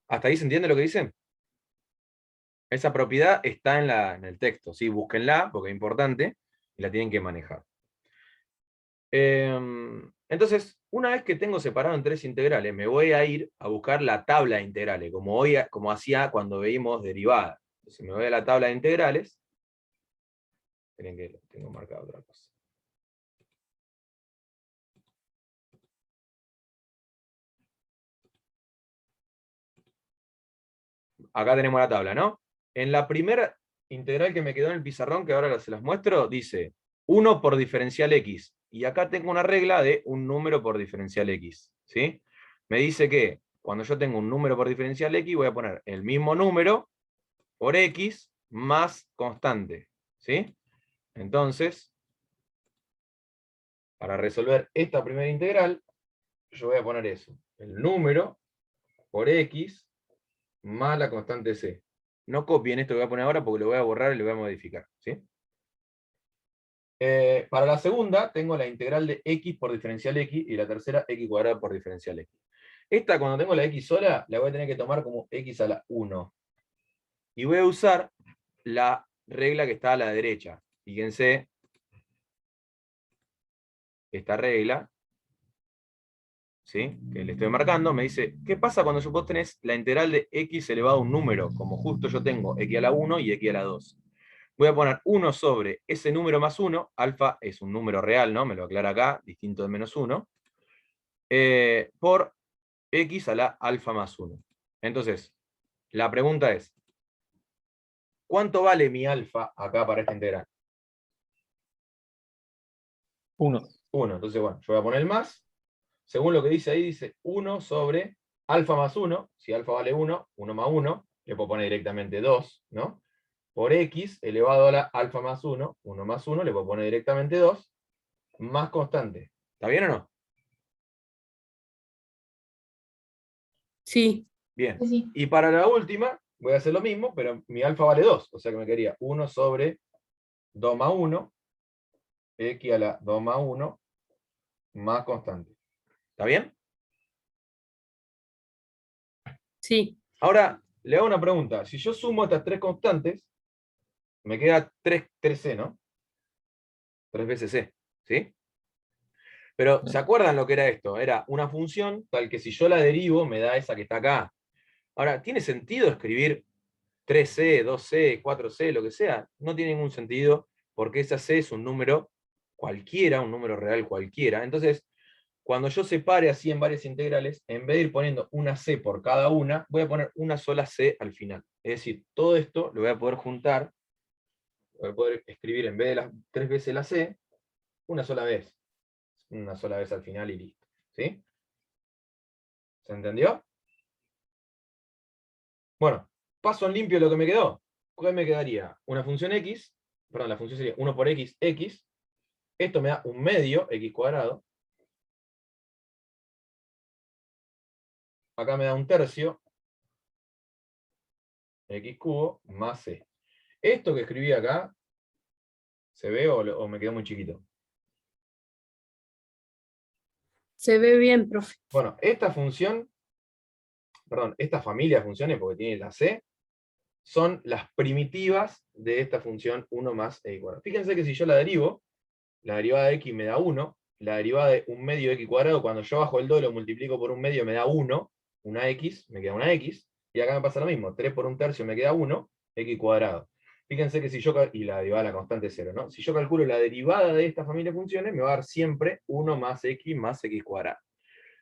¿Hasta ahí se entiende lo que dice? Esa propiedad está en el texto, ¿sí? Búsquenla, porque es importante, y la tienen que manejar. Entonces, una vez que tengo separado en 3 integrales, me voy a ir a buscar la tabla de integrales, como hacía cuando veíamos derivadas. Entonces me voy a la tabla de integrales. Esperen que tengo marcado otra cosa. Acá tenemos la tabla, ¿no? En la primera integral que me quedó en el pizarrón, que ahora se las muestro, dice 1 por diferencial x. Y acá tengo una regla de un número por diferencial x. ¿Sí? Me dice que cuando yo tengo un número por diferencial x, voy a poner el mismo número por x más constante. ¿Sí? Entonces, para resolver esta primera integral, yo voy a poner eso. El número por x más la constante c. No copien esto que voy a poner ahora porque lo voy a borrar y lo voy a modificar. ¿Sí? Para la segunda, tengo la integral de x por diferencial x y la tercera x cuadrada por diferencial x. Esta, cuando tengo la x sola, la voy a tener que tomar como x a la 1. Y voy a usar la regla que está a la derecha. Fíjense, esta regla, ¿sí? Que le estoy marcando, me dice, ¿qué pasa cuando vos tenés la integral de x elevado a un número? Como justo yo tengo x a la 1 y x a la 2. Voy a poner 1 sobre ese número más 1, alfa es un número real, ¿no? Me lo aclara acá, distinto de menos 1, por x a la alfa más 1. Entonces, la pregunta es, ¿cuánto vale mi alfa acá para esta integral? 1. 1. Entonces, bueno, yo voy a poner el más. Según lo que dice ahí, dice 1 sobre alfa más 1. Si alfa vale 1, 1 más 1, le puedo poner directamente 2, ¿no? Por x elevado a la alfa más 1, 1 más 1, le puedo poner directamente 2, más constante. ¿Está bien o no? Sí, Bien. Sí, sí. Y para la última, voy a hacer lo mismo, pero mi alfa vale 2. O sea que me quedaría 1 sobre 2 más 1, x a la 2 más 1, más constante. ¿Está bien? sí. Ahora, le hago una pregunta. Si yo sumo estas tres constantes, me queda 3c, ¿no? 3 veces c, ¿sí? Pero, ¿se acuerdan lo que era esto? Era una función tal que si yo la derivo, me da esa que está acá. Ahora, ¿tiene sentido escribir 3c, 2c, 4c, lo que sea? No tiene ningún sentido, porque esa c es un número cualquiera, un número real cualquiera. Entonces, cuando yo separe así en varias integrales, en vez de ir poniendo una c por cada una, voy a poner una sola c al final. Es decir, todo esto lo voy a poder juntar, voy a poder escribir en vez de las 3 veces la c, una sola vez. Una sola vez al final y listo. ¿Sí? ¿Se entendió? Bueno, paso en limpio lo que me quedó. ¿Qué me quedaría? Una función x, perdón, la función sería 1 por x, x. Esto me da un medio, x cuadrado. Acá me da un tercio, x cubo, más c. Esto que escribí acá, ¿se ve o me quedó muy chiquito? Se ve bien, profe. Bueno, esta función, perdón, esta familia de funciones, porque tiene la c, son las primitivas de esta función 1 más x cuadrado. Fíjense que si yo la derivo, la derivada de x me da 1, la derivada de un medio de x cuadrado, cuando yo bajo el 2 lo multiplico por un medio me da 1, una x, me queda una x, y acá me pasa lo mismo, 3 por un tercio me queda 1, x cuadrado. Fíjense que si yo, y la derivada de la constante es 0, ¿no? Si yo calculo la derivada de esta familia de funciones, me va a dar siempre 1 más x cuadrado.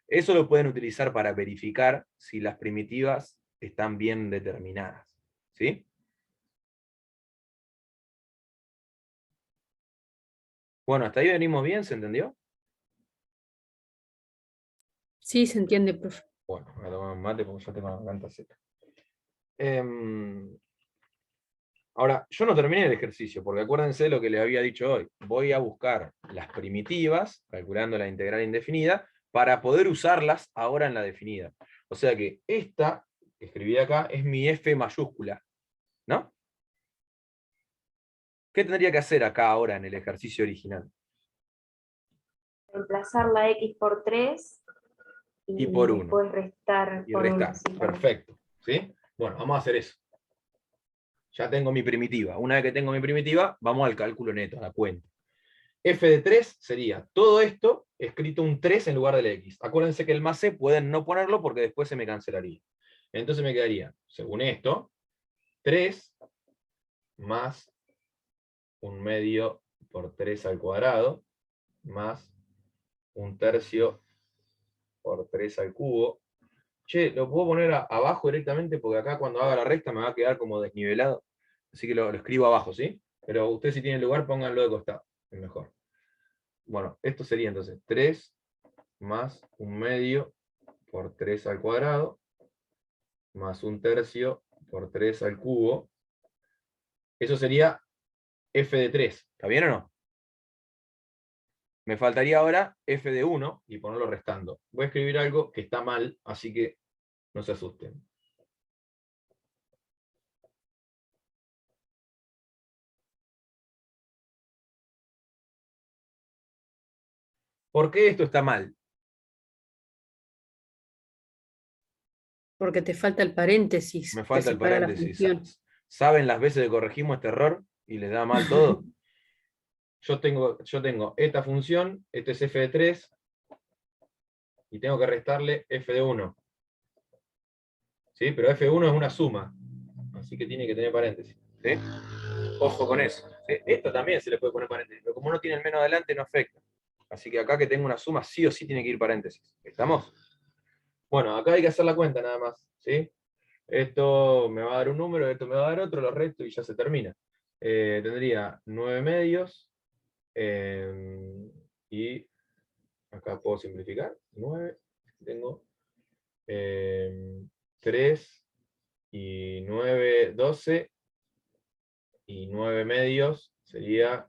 Eso lo pueden utilizar para verificar si las primitivas están bien determinadas. ¿Sí? Bueno, hasta ahí venimos bien, ¿se entendió? Sí, se entiende, profe. Bueno, voy a tomar un mate porque ya tengo la garganta seca. Ahora, yo no terminé el ejercicio, porque acuérdense de lo que les había dicho hoy. Voy a buscar las primitivas, calculando la integral indefinida, para poder usarlas ahora en la definida. O sea que esta, que escribí acá, es mi f mayúscula, ¿no? ¿Qué tendría que hacer acá ahora en el ejercicio original? Reemplazar la x por 3 Y y por 1. después restar Y por 1. restar. Perfecto. ¿Sí? Bueno, vamos a hacer eso. Ya tengo mi primitiva. Una vez que tengo mi primitiva, vamos al cálculo neto, a la cuenta. F de 3 sería todo esto escrito un 3 en lugar del x. Acuérdense que el más c pueden no ponerlo porque después se me cancelaría. Entonces me quedaría, según esto, 3 más un medio por 3 al cuadrado, más un tercio por 3 al cubo. Che, lo puedo poner abajo directamente porque acá cuando haga la resta me va a quedar como desnivelado. Así que lo escribo abajo, ¿sí? Pero ustedes si tienen lugar, pónganlo de costado. Es mejor. Bueno, esto sería entonces 3 más un medio por 3 al cuadrado, más un tercio por 3 al cubo. Eso sería f de 3. ¿Está bien o no? Me faltaría ahora f de 1 y ponerlo restando. Voy a escribir algo que está mal, así que no se asusten. ¿Por qué esto está mal? Porque te falta el paréntesis Me que falta el separa la paréntesis. función. ¿Saben las veces que corregimos este error y les da mal todo? Yo tengo esta función, este es f de 3, y tengo que restarle f de 1. ¿Sí? Pero f1 es una suma, así que tiene que tener paréntesis. ¿Sí? Ojo con eso. ¿Sí? Esto también se le puede poner paréntesis, pero como no tiene el menos adelante no afecta. Así que acá que tengo una suma, sí o sí tiene que ir paréntesis. ¿Estamos? Bueno, acá hay que hacer la cuenta nada más. ¿Sí? Esto me va a dar un número, esto me va a dar otro, lo resto y ya se termina. Tendría 9 medios y acá puedo simplificar, 9, tengo 3 y 9, 12, y 9 medios sería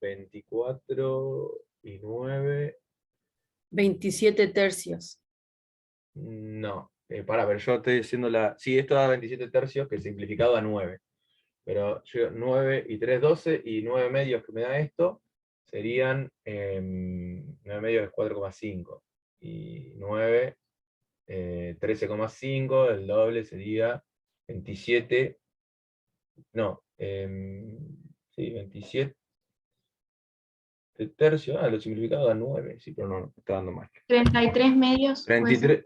24 y 9, 27 tercios. no, pará, pero yo estoy diciendo la, sí, esto da 27 tercios, que simplificado a 9, pero yo 9 y 3, 12, y 9 medios que me da esto, serían 9 medios es 4,5, y 9, 13,5, el doble sería 27, no, sí, 27 tercios, lo simplificado da 9, sí, pero no, está dando más. 33 medios. puede ser. 33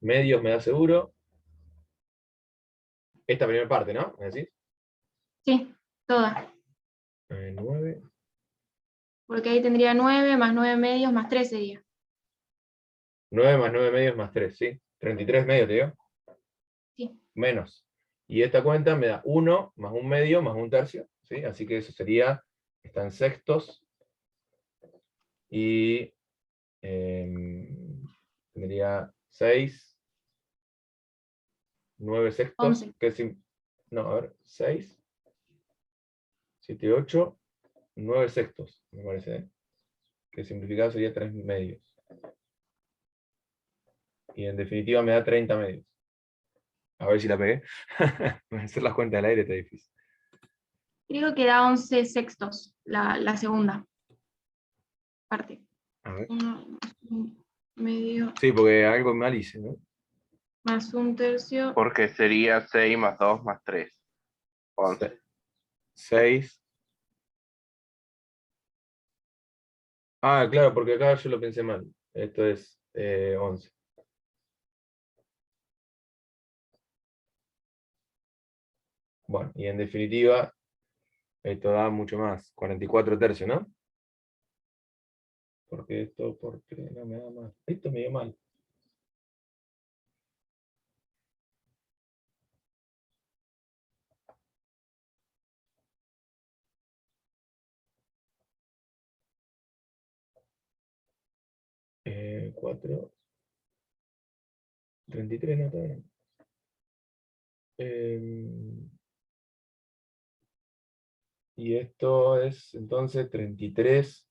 medios me da seguro. Esta primera parte, ¿no? ¿Me decís? Sí, toda. 9. Porque ahí tendría 9 más 9 medios más 3 sería. 9 más 9 medios más 3, ¿sí? 33 medios, te digo. Sí. Menos. Y esta cuenta me da 1 más 1 medio más 1 tercio, ¿sí? Así que eso sería, está en sextos. Y tendría 6, 9 sextos. 11. No, a ver, 6, 7, 8, 9 sextos, me parece, ¿eh? Que simplificado sería 3 medios. Y en definitiva me da 30 medios. A ver si la pegué. Hacer las cuentas del aire está difícil. Creo que da 11 sextos la segunda parte. A ver. 1 más 1 medio Sí, porque algo mal hice, ¿no? más 1 tercio. Porque sería 6 más 2 más 3. 11. 6. Ah, claro, porque acá yo lo pensé mal. Esto es 11. Bueno, y en definitiva, esto da mucho más. 44 tercios, ¿no? Porque no me da más. Esto me dio mal. Eh, 4. 33, no, todavía no. Y esto es entonces 33,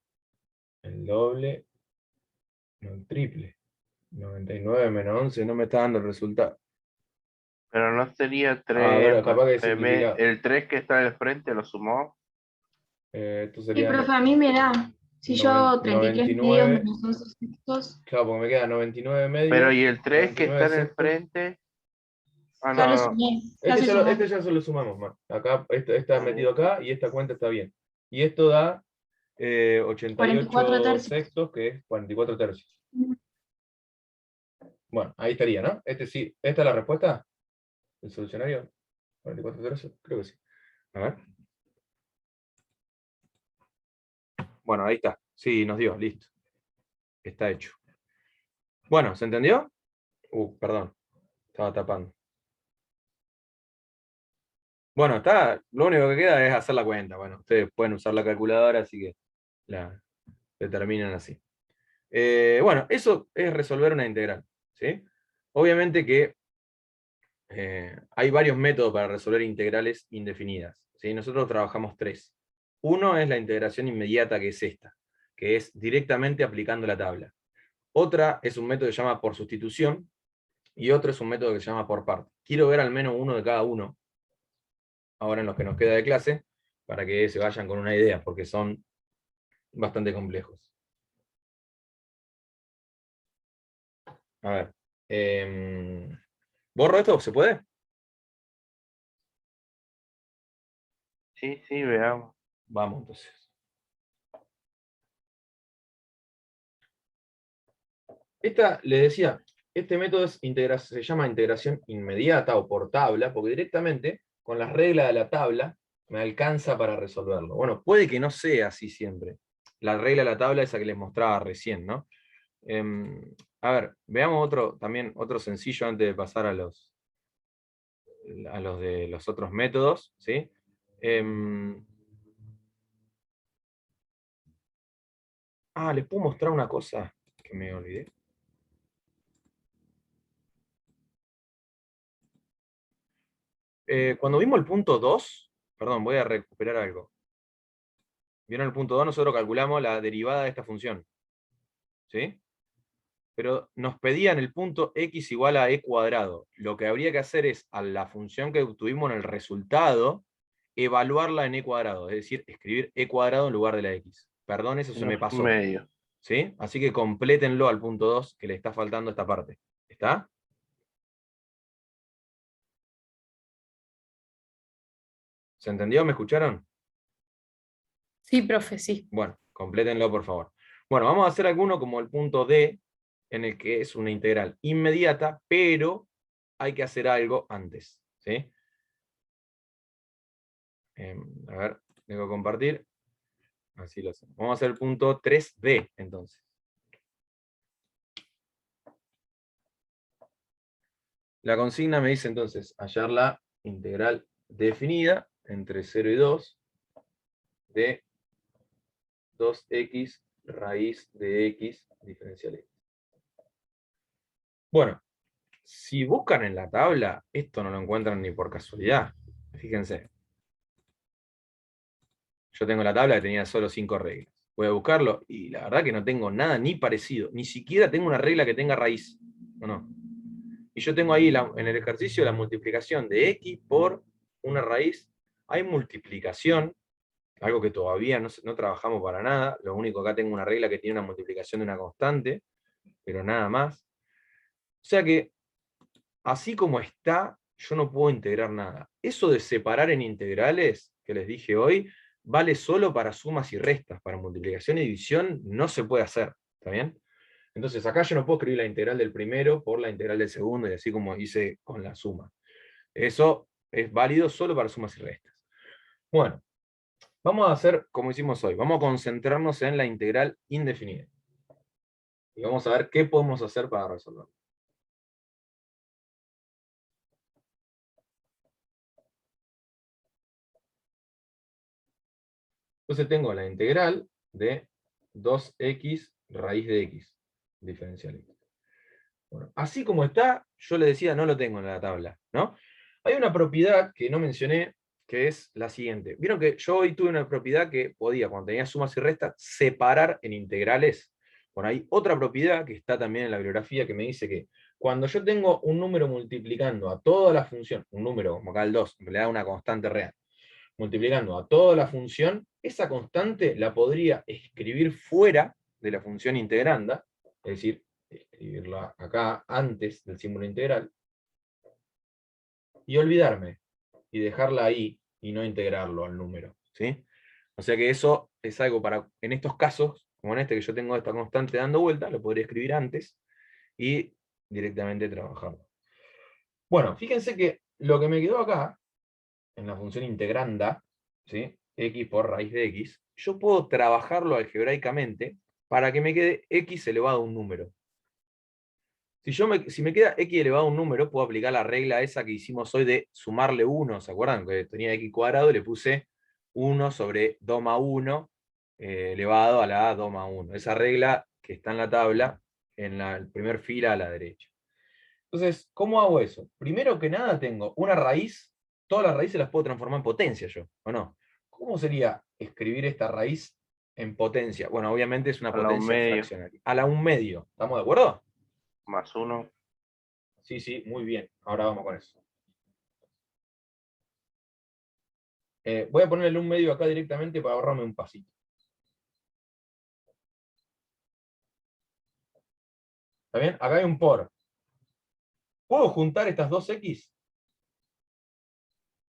el doble, no el triple. 99 menos 11 no me está dando el resultado. Pero no sería 3. A ver, capaz que simplificado. El 3 que está al frente lo sumó. Esto Sí, sería profe, a mí me da. Si yo 33 medios 99, menos 11 sextos, claro, porque me queda 99 medios. Pero y el 3 que 99 está en el sextos. frente. Ah, ya lo no. sumé. Ya se sumó. Este ya se lo sumamos, man. Acá, este está metido acá y esta cuenta está bien. Y esto da 44 88 tercios. sextos, que es 44 tercios. Bueno, ahí estaría, ¿no? Este sí. ¿Esta es la respuesta? ¿El solucionario? 44 tercios, creo que sí. A ver. Bueno, ahí está. Sí, nos dio, listo. Está hecho. Bueno, ¿se entendió? Perdón. Estaba tapando. Bueno, lo único que queda es hacer la cuenta. Bueno, ustedes pueden usar la calculadora, así que la determinan así. Bueno, eso es resolver una integral, ¿sí? Obviamente que hay varios métodos para resolver integrales indefinidas, ¿sí? Nosotros trabajamos 3. Uno es la integración inmediata, que es esta, que es directamente aplicando la tabla. Otra es un método que se llama por sustitución, y otro es un método que se llama por parte. Quiero ver al menos uno de cada uno, ahora en los que nos queda de clase, para que se vayan con una idea, porque son bastante complejos. A ver. ¿Borro esto? ¿Se puede? Sí, veamos. Vamos, entonces. Les decía, este método se llama integración inmediata o por tabla, porque directamente con las reglas de la tabla me alcanza para resolverlo. Bueno, puede que no sea así siempre. La regla de la tabla es esa que les mostraba recién, ¿no? A ver, veamos también otro sencillo antes de pasar a los de los otros métodos, ¿sí? Ah, les puedo mostrar una cosa que me olvidé. Cuando vimos el punto 2, perdón, voy a recuperar algo. ¿Vieron el punto 2? Nosotros calculamos la derivada de esta función. ¿Sí? Pero nos pedían el punto x igual a e cuadrado. Lo que habría que hacer es, a la función que obtuvimos en el resultado, evaluarla en e cuadrado. Es decir, escribir e cuadrado en lugar de la x. Perdón, eso se me Menos pasó. medio. ¿Sí? Así que complétenlo al punto 2, que le está faltando esta parte. ¿Está? ¿Se entendió? ¿Me escucharon? Sí, profe, sí. Bueno, complétenlo por favor. Bueno, vamos a hacer alguno como el punto D, en el que es una integral inmediata, pero hay que hacer algo antes. ¿Sí? A ver, tengo que compartir. Así lo hacemos. Vamos a hacer el punto 3D, entonces. La consigna me dice entonces hallar la integral definida entre 0 y 2 de 2x raíz de x diferencial x. Bueno, si buscan en la tabla, esto no lo encuentran ni por casualidad. Fíjense. Yo tengo la tabla que tenía solo 5 reglas. Voy a buscarlo y la verdad que no tengo nada ni parecido. Ni siquiera tengo una regla que tenga raíz. ¿O no? Y yo tengo ahí en el ejercicio la multiplicación de x por una raíz. Hay multiplicación, algo que todavía no trabajamos para nada. Lo único acá tengo una regla que tiene una multiplicación de una constante, pero nada más. O sea que, así como está, yo no puedo integrar nada. Eso de separar en integrales, que les dije hoy, vale solo para sumas y restas. Para multiplicación y división no se puede hacer. ¿Está bien? Entonces acá yo no puedo escribir la integral del primero por la integral del segundo, y así como hice con la suma. Eso es válido solo para sumas y restas. Bueno, vamos a hacer como hicimos hoy. Vamos a concentrarnos en la integral indefinida. Y vamos a ver qué podemos hacer para resolverlo. Entonces tengo la integral de 2x raíz de x, diferencial x. Bueno, así como está, yo le decía, no lo tengo en la tabla, ¿no? Hay una propiedad que no mencioné, que es la siguiente. Vieron que yo hoy tuve una propiedad que podía, cuando tenía sumas y restas, separar en integrales. Bueno, hay otra propiedad que está también en la bibliografía que me dice que cuando yo tengo un número multiplicando a toda la función, un número como acá el 2, en realidad una constante real, multiplicando a toda la función, esa constante la podría escribir fuera de la función integranda, es decir, escribirla acá antes del símbolo integral, y olvidarme, y dejarla ahí, y no integrarlo al número. ¿Sí? O sea que eso es algo para, en estos casos, como en este que yo tengo esta constante dando vuelta, lo podría escribir antes, y directamente trabajarlo. Bueno, fíjense que lo que me quedó acá, en la función integranda, ¿sí? X por raíz de x, yo puedo trabajarlo algebraicamente para que me quede x elevado a un número. Si me queda x elevado a un número, puedo aplicar la regla esa que hicimos hoy de sumarle 1, ¿se acuerdan? Que tenía x cuadrado y le puse 1 sobre 2 más 1 elevado a la 2 más 1. Esa regla que está en la tabla, en la primer fila a la derecha. Entonces, ¿cómo hago eso? Primero que nada tengo una raíz, todas las raíces las puedo transformar en potencia yo, ¿o no? ¿Cómo sería escribir esta raíz en potencia? Bueno, obviamente es una A la un potencia medio. fraccionaria. A la 1/2, ¿estamos de acuerdo? Más 1. Sí, sí, muy bien. Ahora vamos con eso. Voy a ponerle 1/2 acá directamente para ahorrarme un pasito. ¿Está bien? Acá hay un por. ¿Puedo juntar estas dos x?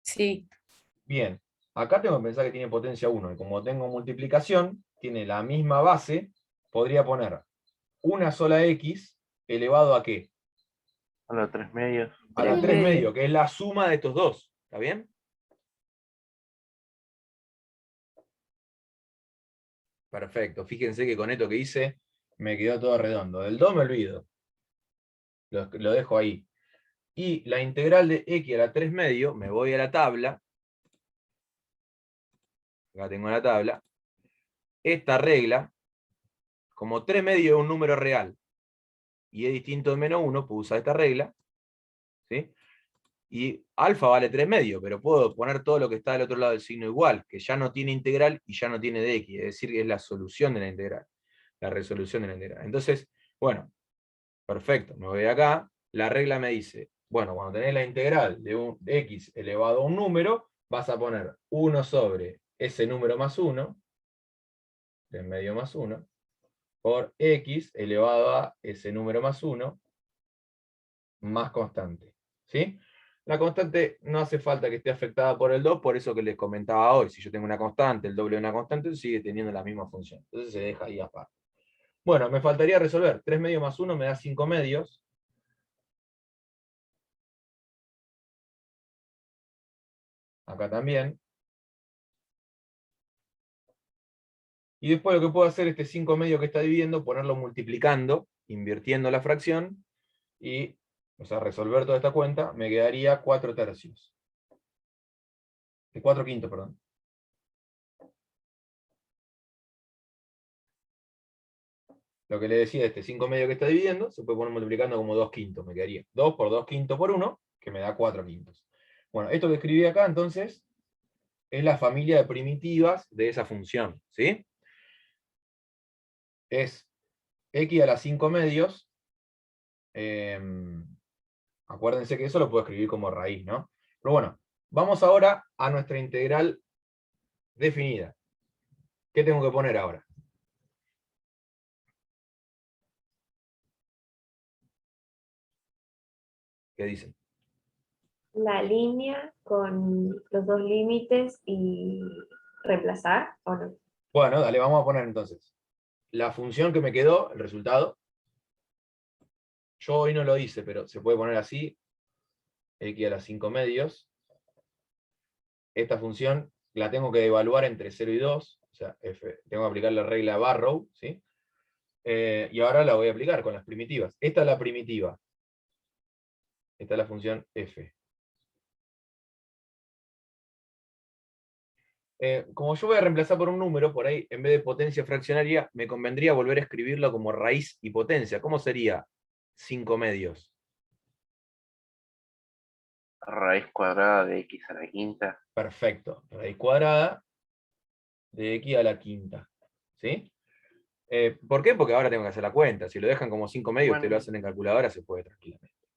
Sí, Bien. Acá tengo que pensar que tiene potencia 1. Y como tengo multiplicación, tiene la misma base, podría poner una sola x elevado a ¿qué? A la 3 medios. A la 3 3 medios. medio, que es la suma de estos dos. ¿Está bien? Perfecto. Fíjense que con esto que hice me quedó todo redondo. Del 2 me olvido. Lo dejo ahí. Y la integral de x a la 3 medio, me voy a la tabla. Acá tengo la tabla. Esta regla como 3 medios es un número real y es distinto de menos 1, puedo usar esta regla, ¿sí? Y alfa vale 3 medios, pero puedo poner todo lo que está del otro lado del signo igual, que ya no tiene integral y ya no tiene dx, es decir, que es la solución de la integral, la resolución de la integral. Entonces, bueno, perfecto, me voy acá, la regla me dice, bueno, cuando tenés la integral de x elevado a un número, vas a poner 1 sobre ese número más 1, 3 medios más 1, por x elevado a ese número más 1, más constante, ¿sí? La constante no hace falta que esté afectada por el 2, por eso que les comentaba hoy, si yo tengo una constante, el doble de una constante, sigue teniendo la misma función. Entonces se deja ahí aparte. Bueno, me faltaría resolver. 3 medios más 1 me da 5 medios. Acá también. Y después lo que puedo hacer, este 5 medios que está dividiendo, ponerlo multiplicando, invirtiendo la fracción, y, o sea, resolver toda esta cuenta, me quedaría 4 tercios. 4 quintos, perdón. Lo que le decía, este 5 medio que está dividiendo, se puede poner multiplicando como 2 quintos, me quedaría 2 por 2 quintos por 1, que me da 4 quintos. Bueno, esto que escribí acá, entonces, es la familia de primitivas de esa función, ¿sí? Es x a la 5 medios, acuérdense que eso lo puedo escribir como raíz, ¿no? Pero bueno, vamos ahora a nuestra integral definida. ¿Qué tengo que poner ahora? ¿Qué dicen? La línea con los dos límites y reemplazar, ¿o no? Bueno, dale, vamos a poner entonces la función que me quedó, el resultado. Yo hoy no lo hice, pero se puede poner así, x a la 5 medios. Esta función la tengo que evaluar entre 0 y 2, o sea, tengo que aplicar la regla Barrow, ¿sí? Y ahora la voy a aplicar con las primitivas. Esta es la primitiva. Esta es la función f. Como yo voy a reemplazar por un número, por ahí, en vez de potencia fraccionaria, me convendría volver a escribirlo como raíz y potencia. ¿Cómo sería 5 medios? Raíz cuadrada de x a la quinta. Perfecto. Raíz cuadrada de x a la quinta. ¿Sí? ¿Por qué? Porque ahora tengo que hacer la cuenta. Si lo dejan como 5 medios, ustedes lo Bueno, hacen en calculadora, se puede tranquilamente.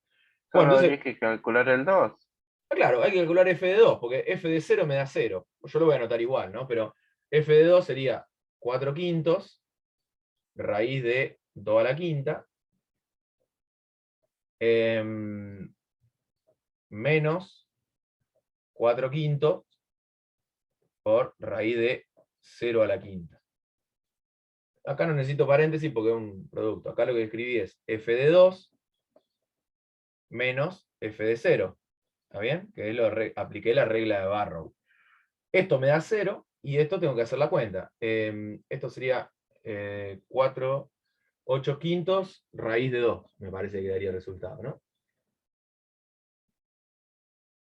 Bueno, solo entonces, habría que calcular el 2. claro, hay que calcular f de 2, porque f de 0 me da 0. Yo lo voy a anotar igual, ¿no? Pero f de 2 sería 4 quintos, raíz de 2 a la quinta, menos 4 quintos por raíz de 0 a la quinta. Acá no necesito paréntesis porque es un producto. Acá lo que escribí es f de 2 menos f de 0. ¿Está bien? Que apliqué la regla de Barrow. Esto me da 0 y esto tengo que hacer la cuenta. Esto sería 8 quintos raíz de 2. Me parece que daría el resultado, ¿no?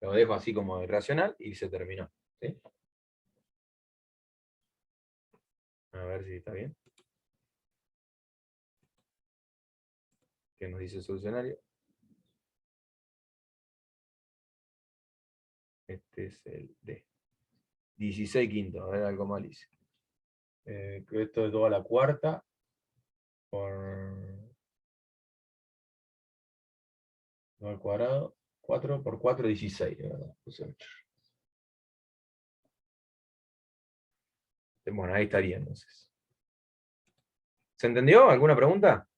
Lo dejo así como irracional y se terminó. ¿Sí? A ver si está bien. ¿Qué nos dice el solucionario? Este es el D. 16 quintos, a ver, algo mal hice. Que esto es 2 a la cuarta por 2 al cuadrado. 4 por 4, 16, de verdad. Puse 8. Bueno, ahí estaría entonces. ¿Se entendió? ¿Alguna pregunta?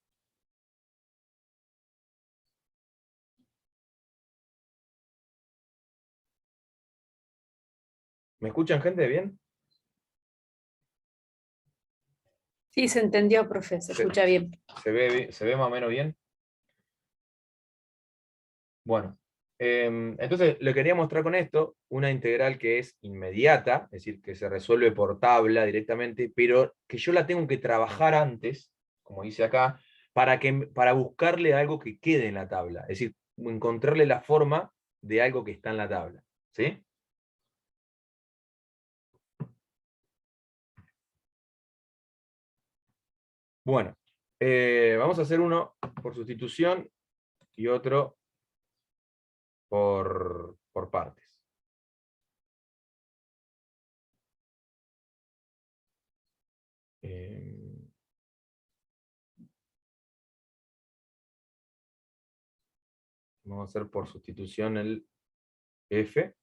¿Me escuchan, gente? ¿Bien? Sí, se entendió, profe, se Sí. escucha bien. ¿Se ve más o menos bien? Bueno, entonces le quería mostrar con esto una integral que es inmediata, es decir, que se resuelve por tabla directamente, pero que yo la tengo que trabajar antes, como dice acá, para buscarle algo que quede en la tabla, es decir, encontrarle la forma de algo que está en la tabla. ¿Sí? Bueno, vamos a hacer uno por sustitución y otro por partes. Vamos a hacer por sustitución el F.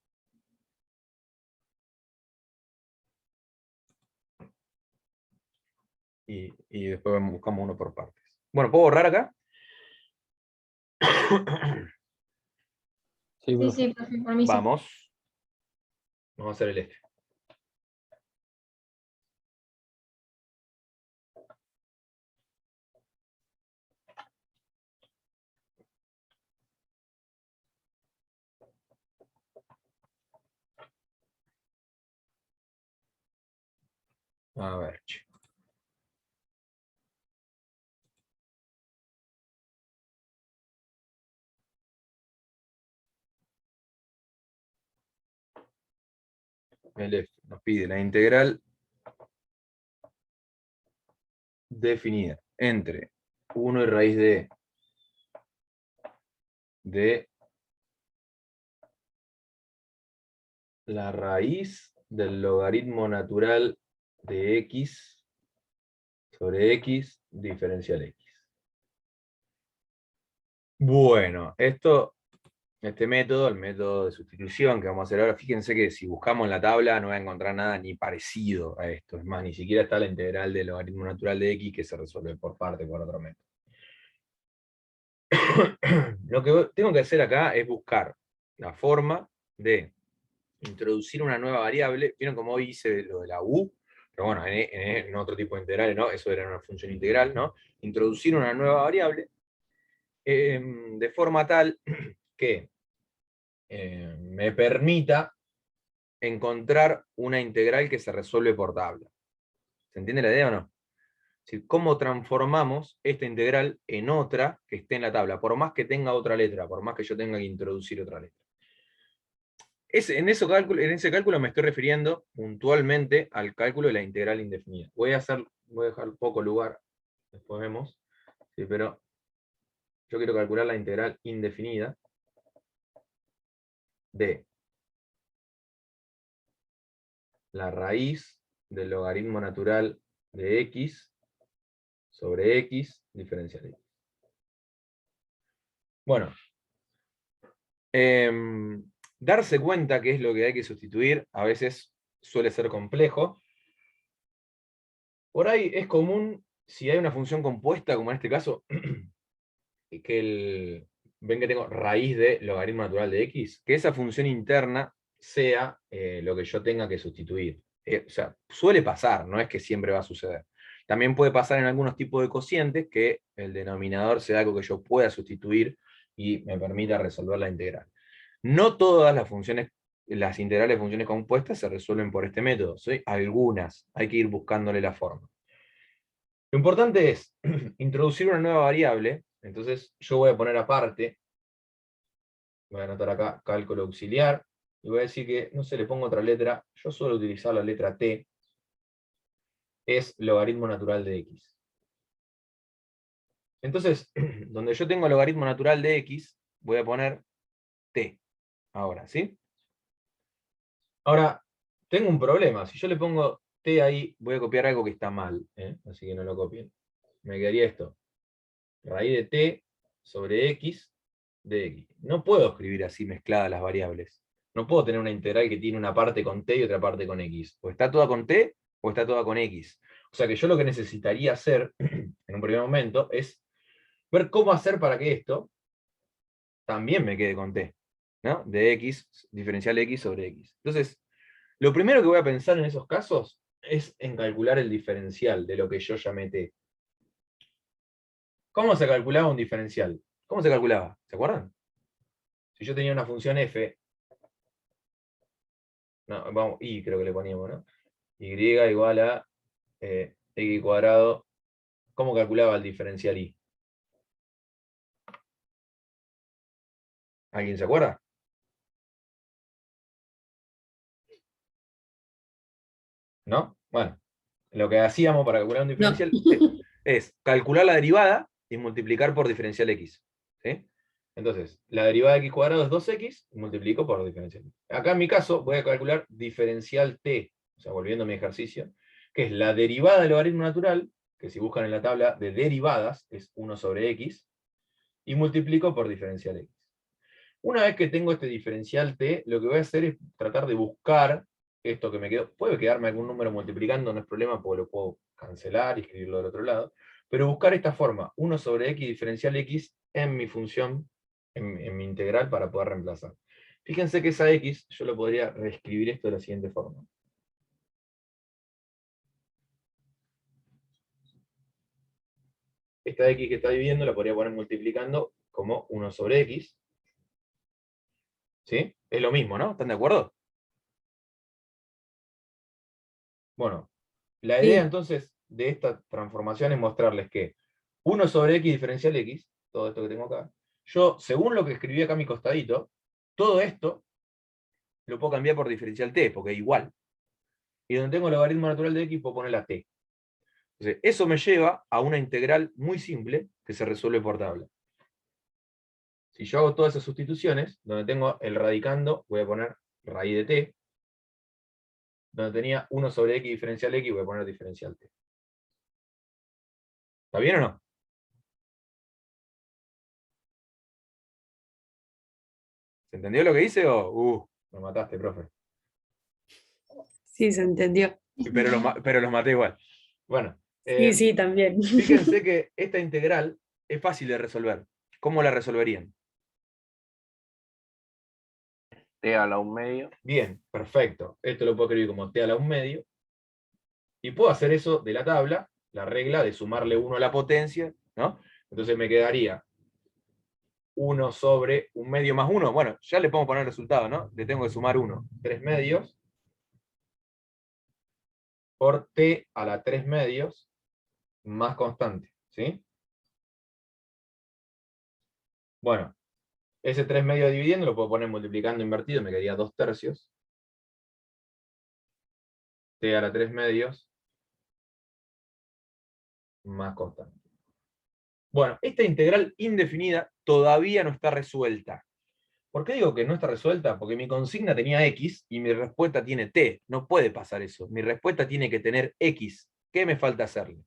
Y después buscamos uno por partes. Bueno, ¿puedo borrar acá? Sí, Sí, profe. sí, profe, por mí sí. Vamos. Vamos a hacer el F. A ver, che. El F nos pide la integral definida entre 1 y raíz de la raíz del logaritmo natural de x sobre x diferencial x. Bueno, este método, el método de sustitución que vamos a hacer ahora, fíjense que si buscamos en la tabla no va a encontrar nada ni parecido a esto. Es más, ni siquiera está la integral del logaritmo natural de x que se resuelve por parte por otro método. Lo que tengo que hacer acá es buscar la forma de introducir una nueva variable. Vieron como hoy hice lo de la u, pero bueno, en otro tipo de integrales, ¿no? Eso era una función integral, ¿no? Introducir una nueva variable de forma tal que me permita encontrar una integral que se resuelve por tabla. ¿Se entiende la idea o no? Es decir, cómo transformamos esta integral en otra que esté en la tabla, por más que tenga otra letra, por más que yo tenga que introducir otra letra. En ese cálculo me estoy refiriendo puntualmente al cálculo de la integral indefinida. Voy a dejar poco lugar, después vemos, sí, pero yo quiero calcular la integral indefinida de la raíz del logaritmo natural de x sobre x diferencial x. Bueno, darse cuenta qué es lo que hay que sustituir a veces suele ser complejo. Por ahí es común, si hay una función compuesta, como en este caso, ven que tengo raíz de logaritmo natural de x, que esa función interna sea lo que yo tenga que sustituir. O sea, suele pasar, no es que siempre va a suceder. También puede pasar en algunos tipos de cocientes que el denominador sea algo que yo pueda sustituir y me permita resolver la integral. No todas las integrales de funciones compuestas se resuelven por este método, ¿sí? Algunas, hay que ir buscándole la forma. Lo importante es introducir una nueva variable, entonces yo voy a poner aparte, voy a anotar acá cálculo auxiliar, y voy a decir que, no sé, le pongo otra letra, yo suelo utilizar la letra t, es logaritmo natural de x. Entonces, donde yo tengo logaritmo natural de x, voy a poner t, ahora, ¿sí? Ahora, tengo un problema, si yo le pongo t ahí, voy a copiar algo que está mal, así que no lo copien. Me quedaría esto, raíz de t sobre x de x. No puedo escribir así mezcladas las variables. No puedo tener una integral que tiene una parte con t y otra parte con x. O está toda con t o está toda con x. O sea que yo lo que necesitaría hacer en un primer momento es ver cómo hacer para que esto también me quede con t, ¿no? De x, diferencial x sobre x. Entonces, lo primero que voy a pensar en esos casos es en calcular el diferencial de lo que yo llamé t. ¿Cómo se calculaba un diferencial? ¿Cómo se calculaba? ¿Se acuerdan? Si yo tenía una función f, no, vamos, y creo que le poníamos, ¿no? Y igual a x cuadrado. ¿Cómo calculaba el diferencial y? ¿Alguien se acuerda? ¿No? Bueno, lo que hacíamos para calcular un No. diferencial es calcular la derivada y multiplicar por diferencial x. ¿Sí? Entonces, la derivada de x cuadrado es 2x, y multiplico por diferencial x. Acá en mi caso voy a calcular diferencial t, o sea, volviendo a mi ejercicio, que es la derivada del logaritmo natural, que si buscan en la tabla de derivadas es 1 sobre x, y multiplico por diferencial x. Una vez que tengo este diferencial t, lo que voy a hacer es tratar de buscar esto que me quedó. Puede quedarme algún número multiplicando, no es problema, porque lo puedo cancelar y escribirlo del otro lado. Pero buscar esta forma, 1 sobre x diferencial x, en mi función, en mi integral, para poder reemplazar. Fíjense que esa x, yo lo podría reescribir esto de la siguiente forma. Esta x que está dividiendo la podría poner multiplicando como 1 sobre x. ¿Sí? Es lo mismo, ¿no? ¿Están de acuerdo? Bueno, la idea Sí. entonces de esta transformación es mostrarles que 1 sobre x diferencial x, todo esto que tengo acá, yo, según lo que escribí acá a mi costadito, todo esto lo puedo cambiar por diferencial t, porque es igual. Y donde tengo el logaritmo natural de x, puedo poner la t. Entonces, eso me lleva a una integral muy simple que se resuelve por tabla. Si yo hago todas esas sustituciones, donde tengo el radicando, voy a poner raíz de t. Donde tenía 1 sobre x diferencial x, voy a poner diferencial t. ¿Está bien o no? ¿Se entendió lo que hice o me mataste, profe? Sí, se entendió. Pero los maté igual. Bueno, Sí, sí, también. fíjense que esta integral es fácil de resolver. ¿Cómo la resolverían? T a la 1/2. Bien, perfecto. Esto lo puedo escribir como t a la 1/2. Y puedo hacer eso de la tabla, la regla de sumarle 1 a la potencia, ¿no? Entonces me quedaría 1 sobre 1/2 más 1. Bueno, ya le podemos poner el resultado, ¿no? Le tengo que sumar 1. 3/2 por t a la 3/2 más constante, ¿sí? Bueno, ese 3/2 dividiendo lo puedo poner multiplicando invertido, me quedaría 2/3. T a la 3/2 más constante. Bueno, esta integral indefinida todavía no está resuelta. ¿Por qué digo que no está resuelta? Porque mi consigna tenía x y mi respuesta tiene t. No puede pasar eso. Mi respuesta tiene que tener x. ¿Qué me falta hacerle?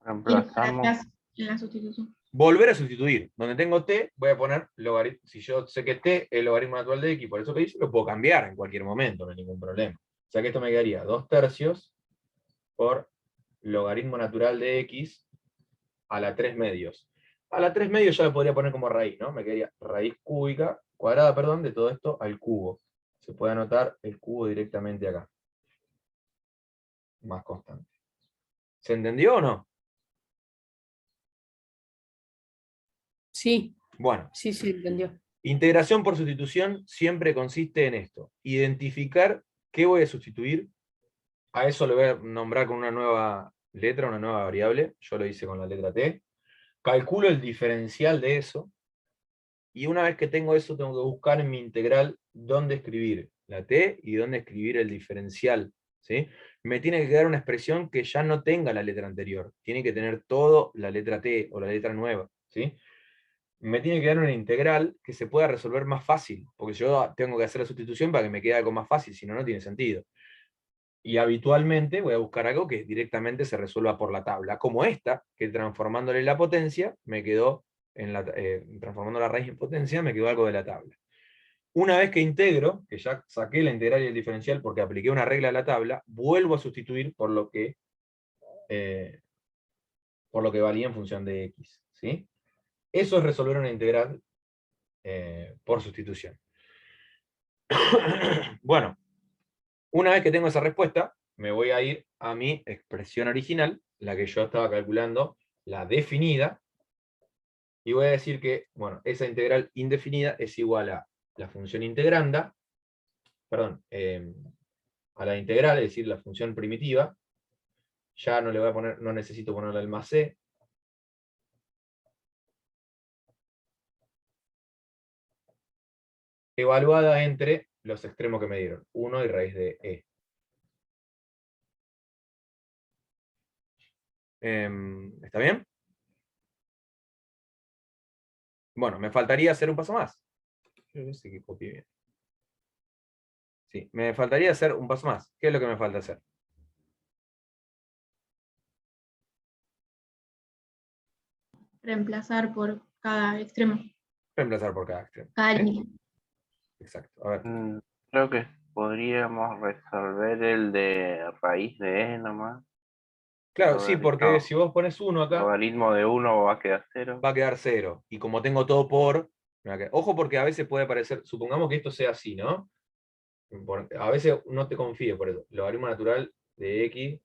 Ir para Reemplazamos. atrás en la sustitución. Volver a sustituir. Donde tengo t, voy a poner logaritmo. Si yo sé que t es el logaritmo natural de x, por eso que dice, lo puedo cambiar en cualquier momento, no hay ningún problema. O sea que esto me quedaría 2/3 por logaritmo natural de x a la 3/2. A la 3/2 ya lo podría poner como raíz, ¿no? Me quedaría raíz cúbica, cuadrada, perdón, de todo esto al cubo. Se puede anotar el cubo directamente acá. Más constante. ¿Se entendió o no? Sí, Bueno, sí, sí, entendió. integración por sustitución siempre consiste en esto. Identificar qué voy a sustituir. A eso lo voy a nombrar con una nueva letra, una nueva variable. Yo lo hice con la letra t. Calculo el diferencial de eso. Y una vez que tengo eso, tengo que buscar en mi integral dónde escribir la t y dónde escribir el diferencial. ¿Sí? Me tiene que quedar una expresión que ya no tenga la letra anterior. Tiene que tener todo la letra t o la letra nueva. ¿Sí? Me tiene que dar una integral que se pueda resolver más fácil, porque yo tengo que hacer la sustitución para que me quede algo más fácil, si no, no tiene sentido. Y habitualmente voy a buscar algo que directamente se resuelva por la tabla, como esta, que transformándole la potencia, me quedó, transformando la raíz en potencia, me quedó algo de la tabla. Una vez que integro, que ya saqué la integral y el diferencial porque apliqué una regla a la tabla, vuelvo a sustituir por lo que valía en función de x. ¿Sí? Eso es resolver una integral por sustitución. Bueno, una vez que tengo esa respuesta, me voy a ir a mi expresión original, la que yo estaba calculando, la definida, y voy a decir que, bueno, esa integral indefinida es igual a la función integranda, perdón, a la integral, es decir, la función primitiva. Ya no le voy a poner, no necesito ponerle el más c. Evaluada entre los extremos que me dieron, 1 y raíz de e. ¿Está bien? Bueno, me faltaría hacer un paso más. Yo sé que copié bien. Sí, me faltaría hacer un paso más. ¿Qué es lo que me falta hacer? Reemplazar por cada extremo, Reemplazar por cada extremo. cada ¿Sí? línea. Exacto. A ver. Creo que podríamos resolver el de raíz de E nomás. Claro, sí, porque si vos pones 1 acá, Logaritmo de 1 va a quedar 0. va a quedar 0. Y como tengo todo por... Ojo porque a veces puede parecer... Supongamos que esto sea así, ¿no? A veces no te confíes por eso. Logaritmo natural de x,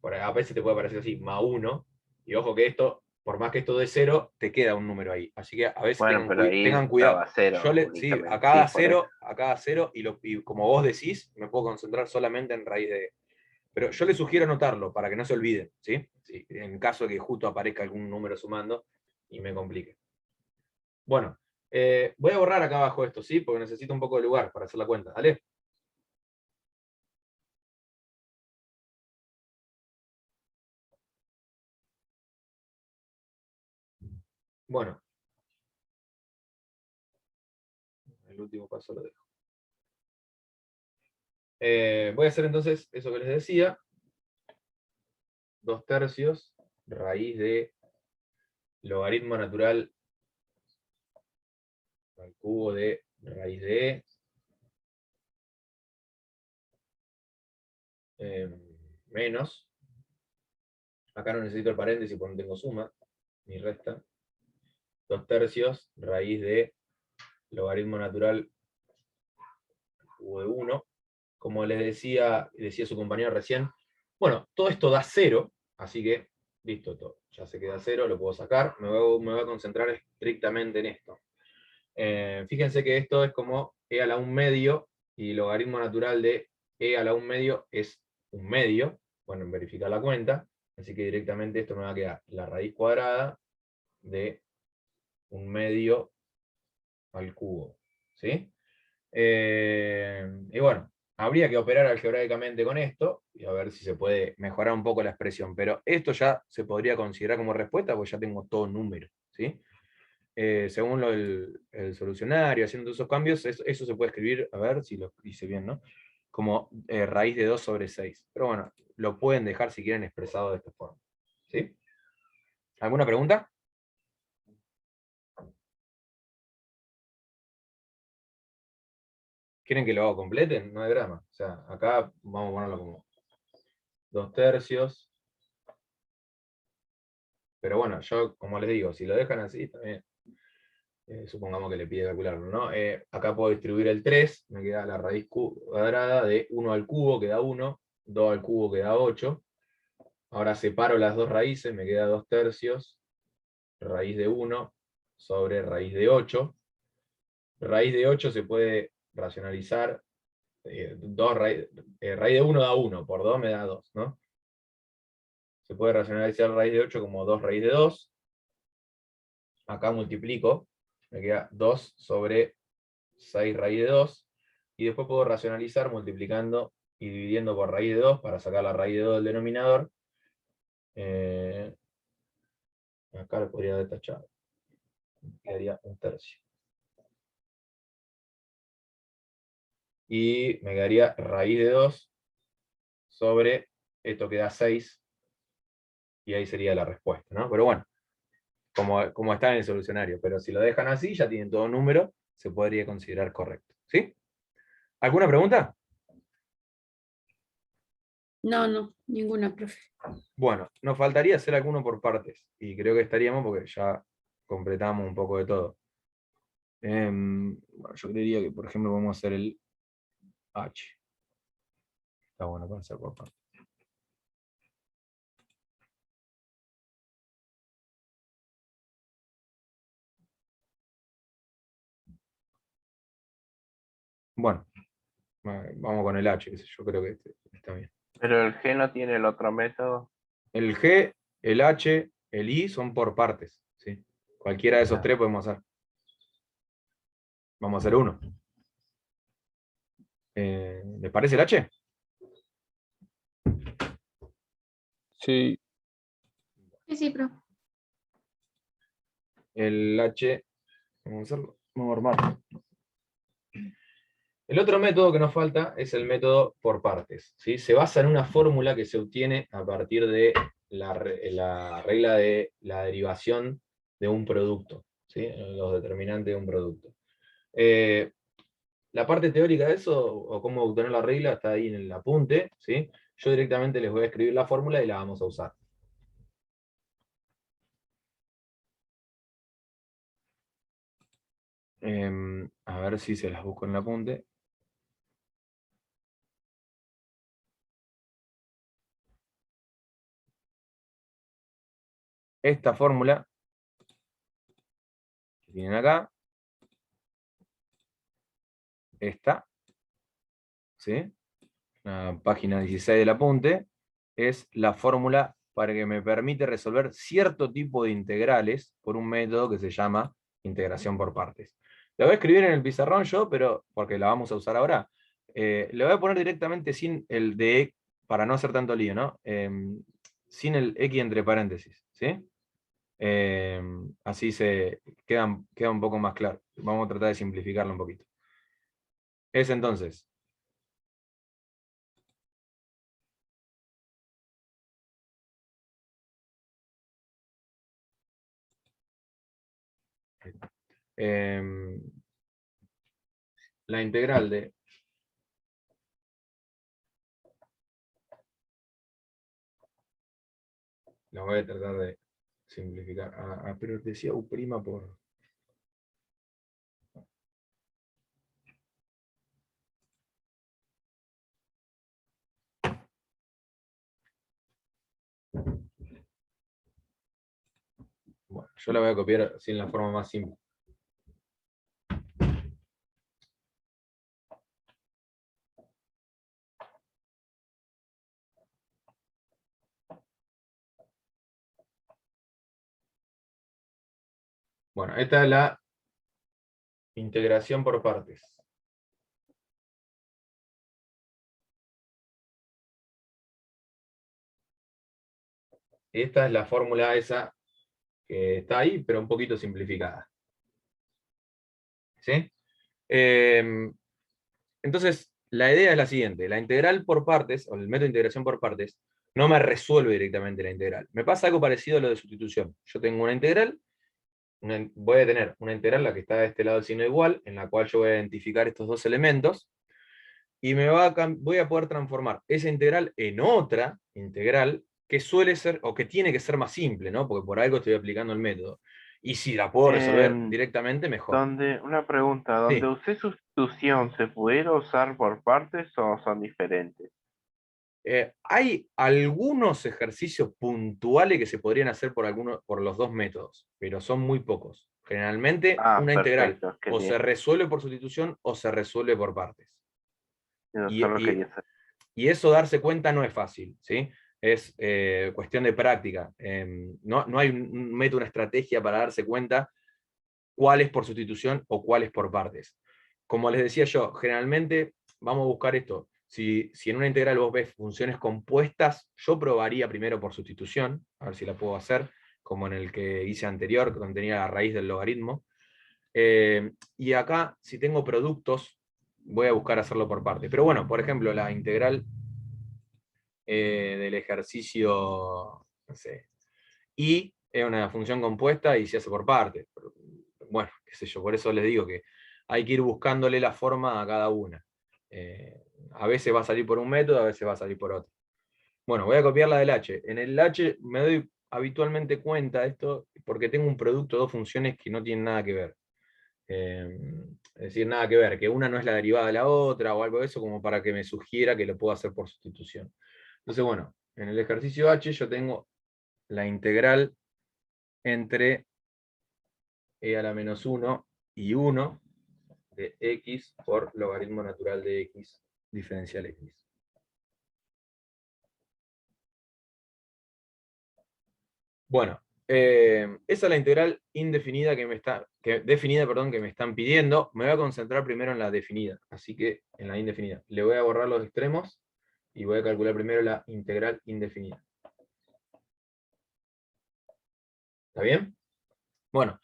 a veces te puede parecer así, más 1. Y ojo que esto, por más que esto dé 0, te queda un número ahí. Así que a veces Bueno, pero ahí tengan cuidado. estaba 0 Sí, únicamente. a cada Sí, por eso. 0, y como vos decís, me puedo concentrar solamente en raíz de... Pero yo les sugiero anotarlo para que no se olviden, ¿sí? Sí, en caso de que justo aparezca algún número sumando y me complique. Bueno, voy a borrar acá abajo esto, ¿sí? Porque necesito un poco de lugar para hacer la cuenta, ¿vale? Bueno. El último paso lo dejo. Voy a hacer entonces eso que les decía. 2/3 raíz de logaritmo natural al cubo de raíz de menos. Acá no necesito el paréntesis porque no tengo suma ni resta. 2/3 raíz de logaritmo natural al cubo de 1. Como les decía su compañero recién, bueno, todo esto da 0, así que listo, todo. Ya se queda 0, lo puedo sacar. Me voy a concentrar estrictamente en esto. Fíjense que esto es como e a la 1/2, y el logaritmo natural de e a la 1/2 es 1/2. Bueno, en verificar la cuenta, así que directamente esto me va a quedar la raíz cuadrada de 1/2 al cubo. ¿Sí? Y bueno, habría que operar algebraicamente con esto, y a ver si se puede mejorar un poco la expresión, pero esto ya se podría considerar como respuesta, porque ya tengo todo número, ¿sí? Según el solucionario, haciendo esos cambios, eso se puede escribir, a ver si lo hice bien, ¿no? Como raíz de 2/6. Pero bueno, lo pueden dejar si quieren expresado de esta forma. ¿Sí? ¿Alguna pregunta? ¿Quieren que lo haga completen? No hay drama. O sea, acá vamos a ponerlo como 2/3. Pero bueno, yo, como les digo, si lo dejan así, también, supongamos que le pide calcularlo, ¿no? Acá puedo distribuir el 3, me queda la raíz cuadrada de 1 al cubo, que da 1, 2 al cubo, que da 8. Ahora separo las dos raíces, me queda 2/3, raíz de 1 sobre raíz de 8. Raíz de 8 se puede racionalizar, raíz de 1 da 1, por 2 me da 2, ¿no? Se puede racionalizar raíz de 8 como 2 raíz de 2. Acá multiplico, me queda 2 sobre 6 raíz de 2. Y después puedo racionalizar multiplicando y dividiendo por raíz de 2 para sacar la raíz de 2 del denominador. Acá lo podría haber tachado. Quedaría 1/3. Y me quedaría raíz de 2 sobre esto que da 6. Y ahí sería la respuesta, ¿no? Pero bueno, como está en el solucionario. Pero si lo dejan así, ya tienen todo número, se podría considerar correcto. ¿Sí? ¿Alguna pregunta? No, ninguna, profe. Bueno, nos faltaría hacer alguno por partes. Y creo que estaríamos porque ya completamos un poco de todo. Bueno, yo creería que, por ejemplo, vamos a hacer el H. Está bueno para hacer por partes. Bueno, vamos con el H, yo creo que este está bien. Pero el G no tiene el otro método. El G, el H, el I son por partes, ¿sí? Cualquiera de esos tres podemos hacer. Vamos a hacer uno. ¿Les parece el H? Sí, Sí, sí, pro. El H, vamos a hacerlo, vamos a armarlo. El otro método que nos falta es el método por partes, ¿sí? Se basa en una fórmula que se obtiene a partir de la regla de la derivación de un producto, ¿sí? Los determinantes de un producto. La parte teórica de eso, o cómo obtener la regla, está ahí en el apunte, ¿sí? Yo directamente les voy a escribir la fórmula y la vamos a usar. A ver si se las busco en el apunte. Esta fórmula que tienen acá, esta, ¿sí? La página 16 del apunte, es la fórmula para que me permite resolver cierto tipo de integrales por un método que se llama integración por partes. La voy a escribir en el pizarrón yo, pero porque la vamos a usar ahora. Le voy a poner directamente sin el de, para no hacer tanto lío, ¿no? Sin el X entre paréntesis, ¿sí? Así queda un poco más claro. Vamos a tratar de simplificarlo un poquito. Es entonces la integral de la voy a tratar de simplificar. Pero decía U' por... Bueno, yo la voy a copiar así en la forma más simple. Bueno, esta es la integración por partes. Esta es la fórmula esa que está ahí, pero un poquito simplificada. ¿Sí? Entonces, la idea es la siguiente. La integral por partes, o el método de integración por partes, no me resuelve directamente la integral. Me pasa algo parecido a lo de sustitución. Yo tengo una integral, voy a tener una integral, la que está de este lado del signo igual, en la cual yo voy a identificar estos dos elementos, y voy a poder transformar esa integral en otra integral que suele ser, o que tiene que ser más simple, ¿no? Porque por algo estoy aplicando el método. Y si la puedo resolver directamente, mejor. Una pregunta, Sí. ¿donde usé sustitución se pudiera usar por partes o son diferentes? Hay algunos ejercicios puntuales que se podrían hacer por los dos métodos, pero son muy pocos. Generalmente, una integral Perfecto, o se quería, resuelve por sustitución o se resuelve por partes. solo Y, quería saber. y eso darse cuenta no es fácil, ¿sí? Es cuestión de práctica. No hay un método, una estrategia para darse cuenta cuál es por sustitución o cuál es por partes. Como les decía yo, generalmente vamos a buscar esto. Si en una integral vos ves funciones compuestas, yo probaría primero por sustitución, a ver si la puedo hacer, como en el que hice anterior, donde tenía la raíz del logaritmo. Y acá, si tengo productos, voy a buscar hacerlo por partes. Pero bueno, por ejemplo, la integral del ejercicio, no sé, y es una función compuesta y se hace por partes. Bueno, qué sé yo, por eso les digo que hay que ir buscándole la forma a cada una. A veces va a salir por un método, a veces va a salir por otro. Bueno, voy a copiar la del H. En el H me doy habitualmente cuenta de esto porque tengo un producto de dos funciones que no tienen nada que ver. Es decir, nada que ver, que una no es la derivada de la otra o algo de eso, como para que me sugiera que lo puedo hacer por sustitución. Entonces, bueno, en el ejercicio H yo tengo la integral entre e a la menos 1 y 1 de x por logaritmo natural de x diferencial x. Bueno, esa es la integral indefinida definida, perdón, que me están pidiendo. Me voy a concentrar primero en la definida, así que en la indefinida. Le voy a borrar los extremos y voy a calcular primero la integral indefinida. ¿Está bien? Bueno,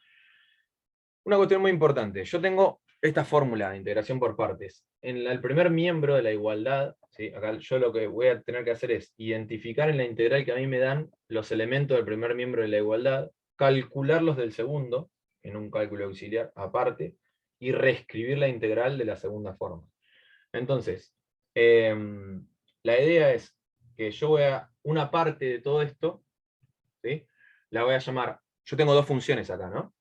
una cuestión muy importante. Yo tengo esta fórmula de integración por partes. En el primer miembro de la igualdad, ¿sí? Acá yo lo que voy a tener que hacer es identificar en la integral que a mí me dan los elementos del primer miembro de la igualdad, calcularlos del segundo, en un cálculo auxiliar aparte, y reescribir la integral de la segunda forma. Entonces, la idea es que yo voy a, una parte de todo esto, ¿sí? La voy a llamar, yo tengo dos funciones acá, ¿no?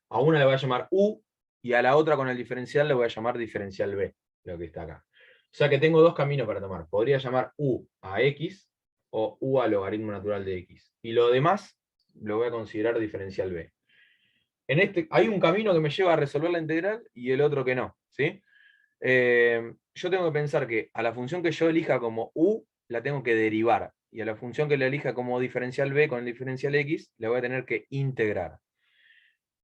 A una le voy a llamar U, y a la otra con el diferencial le voy a llamar diferencial B, lo que está acá. O sea que tengo dos caminos para tomar. Podría llamar U a X, o U a logaritmo natural de X. Y lo demás lo voy a considerar diferencial B. Hay un camino que me lleva a resolver la integral y el otro que no, ¿sí? Yo tengo que pensar que a la función que yo elija como U, la tengo que derivar. Y a la función que la elija como diferencial B con el diferencial X, la voy a tener que integrar.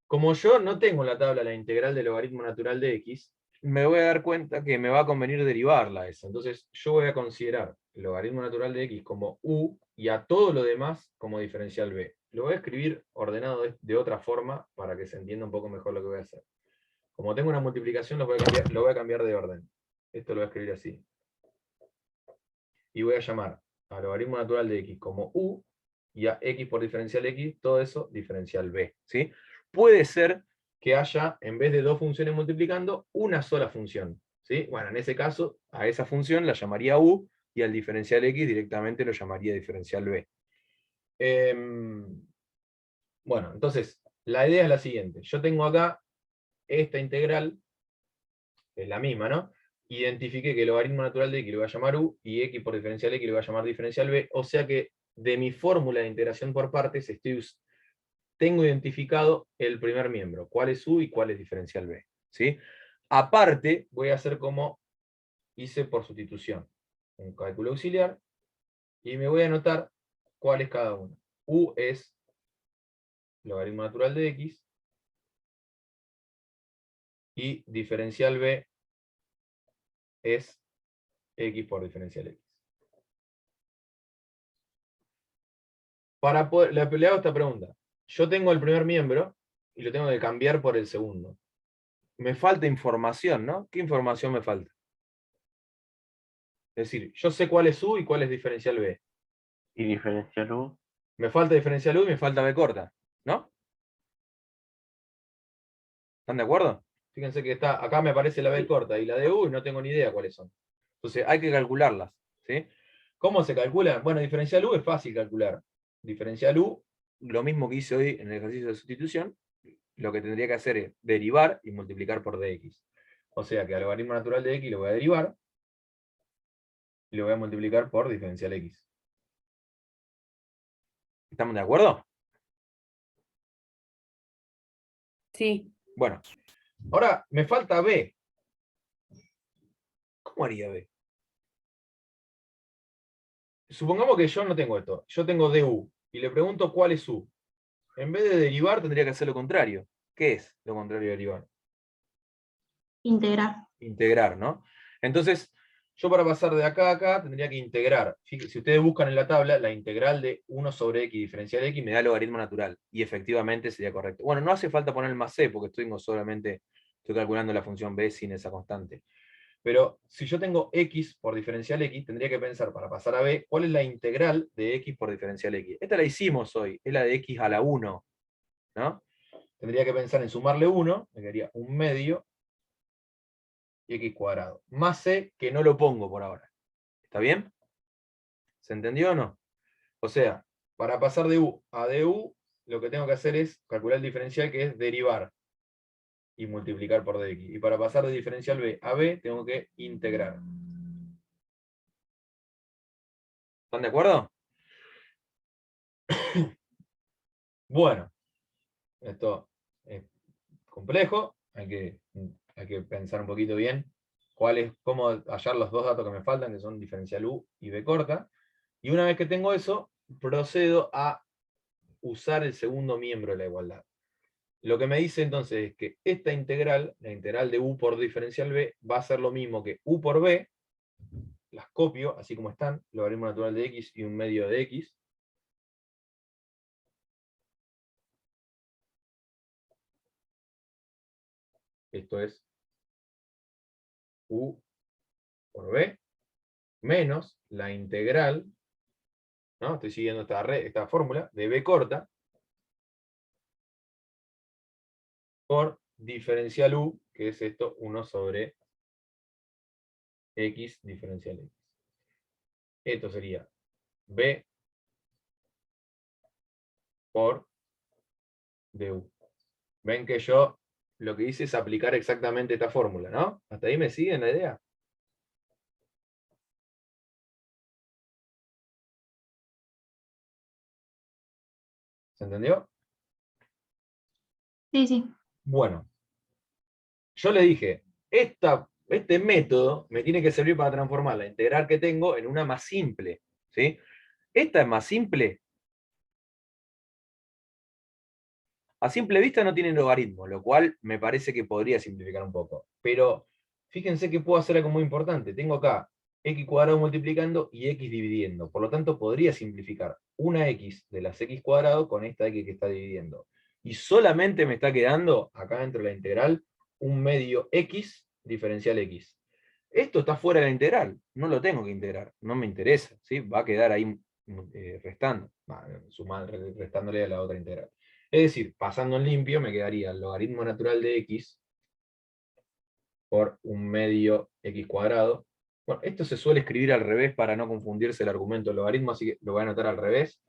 Como yo no tengo en la tabla la integral del logaritmo natural de X, me voy a dar cuenta que me va a convenir derivarla esa. Entonces yo voy a considerar el logaritmo natural de X como U y a todo lo demás como diferencial B. Lo voy a escribir ordenado de otra forma para que se entienda un poco mejor lo que voy a hacer. Como tengo una multiplicación, lo voy a cambiar de orden. Esto lo voy a escribir así. Y voy a llamar al logaritmo natural de X como U, y a X por diferencial X, todo eso diferencial B. ¿Sí? Puede ser que haya, en vez de dos funciones multiplicando, una sola función. ¿Sí? Bueno, en ese caso, a esa función la llamaría U, y al diferencial X directamente lo llamaría diferencial B. Bueno, entonces, la idea es la siguiente. Yo tengo acá esta integral, es la misma, ¿no? Identifiqué que el logaritmo natural de X lo voy a llamar U, y X por diferencial X lo voy a llamar diferencial B, o sea que de mi fórmula de integración por partes tengo identificado el primer miembro, cuál es U y cuál es diferencial B. ¿Sí? Aparte, voy a hacer como hice por sustitución, un cálculo auxiliar, y me voy a anotar cuál es cada uno. U es logaritmo natural de X, y diferencial B es X por diferencial X. Le hago esta pregunta. Yo tengo el primer miembro y lo tengo que cambiar por el segundo. Me falta información, ¿no? ¿Qué información me falta? Es decir, yo sé cuál es U y cuál es diferencial B. Y diferencial U. Me falta diferencial U y me falta B corta, ¿no? ¿Están de acuerdo? Fíjense que acá me aparece la B corta y la de U y no tengo ni idea cuáles son. Entonces hay que calcularlas, ¿sí? ¿Cómo se calcula? Bueno, diferencial U es fácil calcular. Diferencial U, lo mismo que hice hoy en el ejercicio de sustitución, lo que tendría que hacer es derivar y multiplicar por dx. O sea que al logaritmo natural de x lo voy a derivar y lo voy a multiplicar por diferencial x. ¿Estamos de acuerdo? Sí. Bueno, ahora me falta b. ¿Cómo haría b? Supongamos que yo no tengo esto. Yo tengo du. Y le pregunto cuál es u. En vez de derivar tendría que hacer lo contrario. ¿Qué es lo contrario de derivar? Integrar. Integrar, ¿no? Entonces, yo para pasar de acá a acá tendría que integrar. Fíjense, si ustedes buscan en la tabla, la integral de 1 sobre x diferencial x me da logaritmo natural. Y efectivamente sería correcto. Bueno, no hace falta poner el más c, porque estoy calculando la función b sin esa constante. Pero si yo tengo x por diferencial x, tendría que pensar, para pasar a b, ¿cuál es la integral de x por diferencial x? Esta la hicimos hoy, es la de x a la 1, ¿no? Tendría que pensar en sumarle 1, me quedaría 1 medio, y x cuadrado. Más c, que no lo pongo por ahora. ¿Está bien? ¿Se entendió o no? O sea, para pasar de u a du, lo que tengo que hacer es calcular el diferencial, que es derivar y multiplicar por dx. Y para pasar de diferencial b a b, tengo que integrar. ¿Están de acuerdo? Bueno, esto es complejo, hay que pensar un poquito bien cómo hallar los dos datos que me faltan, que son diferencial u y b corta. Y una vez que tengo eso, procedo a usar el segundo miembro de la igualdad. Lo que me dice entonces es que esta integral, la integral de u por diferencial b, va a ser lo mismo que u por b, las copio, así como están, logaritmo natural de x y 1 medio de x, esto es U por B, menos la integral, ¿no? Estoy siguiendo esta fórmula, de B corta, por diferencial U, que es esto, 1 sobre X diferencial X. Esto sería B por du. Ven que yo lo que hice es aplicar exactamente esta fórmula, ¿no? ¿Hasta ahí me siguen la idea? ¿Se entendió? Sí, sí. Bueno, yo le dije, este método me tiene que servir para transformar la integral que tengo en una más simple, ¿sí? Esta es más simple. A simple vista no tiene logaritmo, lo cual me parece que podría simplificar un poco. Pero fíjense que puedo hacer algo muy importante. Tengo acá x cuadrado multiplicando y x dividiendo. Por lo tanto, podría simplificar una x de las x cuadrado con esta x que está dividiendo. Y solamente me está quedando, acá dentro de la integral, un medio x diferencial x. Esto está fuera de la integral, no lo tengo que integrar, no me interesa, ¿sí? Va a quedar ahí restando, restándole a la otra integral. Es decir, pasando en limpio me quedaría el logaritmo natural de x por un medio x cuadrado. Bueno, esto se suele escribir al revés para no confundirse el argumento del logaritmo, así que lo voy a anotar al revés,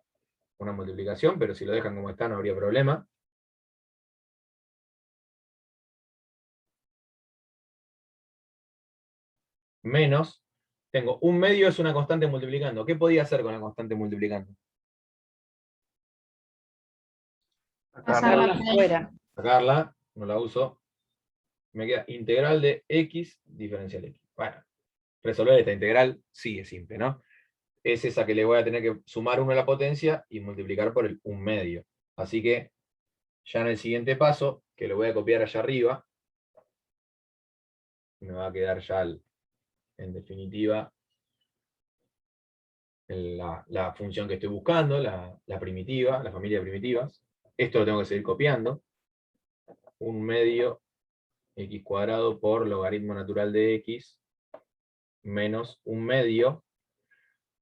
una multiplicación, pero si lo dejan como está no habría problema. Menos, tengo un medio es una constante multiplicando. ¿Qué podía hacer con la constante multiplicando? Sacarla afuera. Sacarla, no la uso. Me queda integral de x diferencial x. Bueno, resolver esta integral sí es simple, ¿no? Es esa que le voy a tener que sumar 1 a la potencia y multiplicar por el 1 medio. Así que ya en el siguiente paso, que lo voy a copiar allá arriba, me va a quedar ya en definitiva la función que estoy buscando, la primitiva, la familia de primitivas. Esto lo tengo que seguir copiando. 1 medio x cuadrado por logaritmo natural de x menos 1 medio.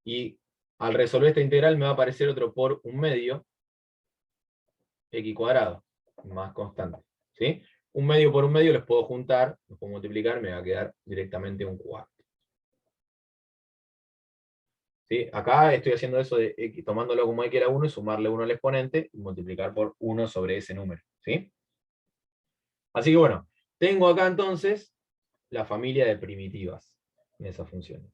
Y al resolver esta integral me va a aparecer otro por 1 medio x cuadrado, más constante. ¿Sí? 1 medio por 1 medio los puedo juntar, los puedo multiplicar, me va a quedar directamente un cuarto. ¿Sí? Acá estoy haciendo eso de x, tomándolo como x era 1 y sumarle 1 al exponente y multiplicar por 1 sobre ese número. ¿Sí? Así que bueno, tengo acá entonces la familia de primitivas en esas funciones.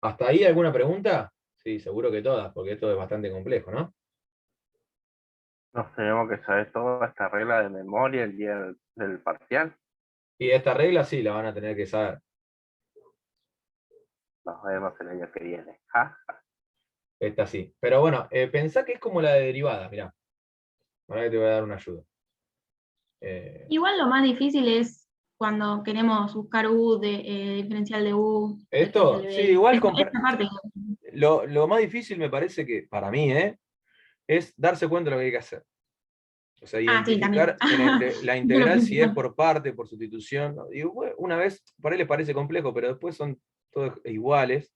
¿Hasta ahí alguna pregunta? Sí, seguro que todas, porque esto es bastante complejo, ¿no? Nos tenemos que saber toda esta regla de memoria el día del parcial. Y esta regla sí la van a tener que saber. Nos vemos el año que viene. Ja. Esta sí. Pero bueno, pensá que es como la de derivadas, mirá. Ahora que te voy a dar una ayuda. Igual lo más difícil es cuando queremos buscar U de diferencial de U. Esto, diferencial de sí, B. igual Esta parte. lo más difícil me parece que, para mí, es darse cuenta de lo que hay que hacer. O sea, Ah, sí, identificar también. la Eso es lo integral si es principal. por parte, por sustitución. ¿No? Y bueno, una vez, por ahí les parece complejo, pero después son todos iguales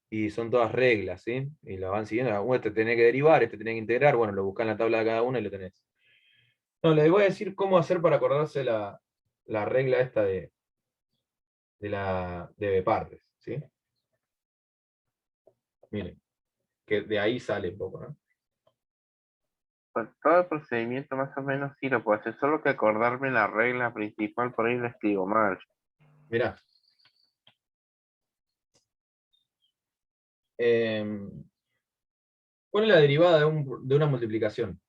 y son todas reglas, ¿sí? Y la van siguiendo. Este tenés que derivar, este tenés que integrar, bueno, lo buscan en la tabla de cada uno y lo tenés. No, les voy a decir cómo hacer para acordarse la regla esta de partes, ¿sí? Miren, que de ahí sale un poco, ¿no? Pues todo el procedimiento más o menos sí lo puedo hacer, solo que acordarme la regla principal, por ahí la escribo mal. Mirá. ¿Cuál es la derivada de una multiplicación?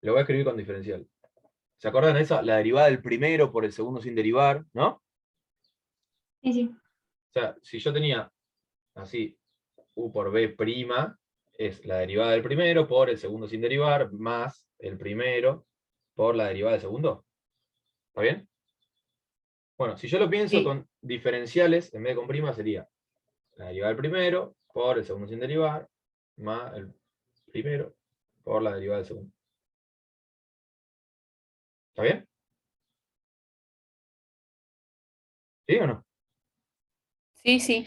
Lo voy a escribir con diferencial. ¿Se acuerdan de esa? La derivada del primero por el segundo sin derivar, ¿no? Sí, sí. O sea, si yo tenía así, u por b', es la derivada del primero por el segundo sin derivar, más el primero por la derivada del segundo. ¿Está bien? Bueno, si yo lo pienso Sí. con diferenciales, en vez de con prima, sería la derivada del primero por el segundo sin derivar, más el primero por la derivada del segundo. ¿Está bien? ¿Sí o no? Sí, sí.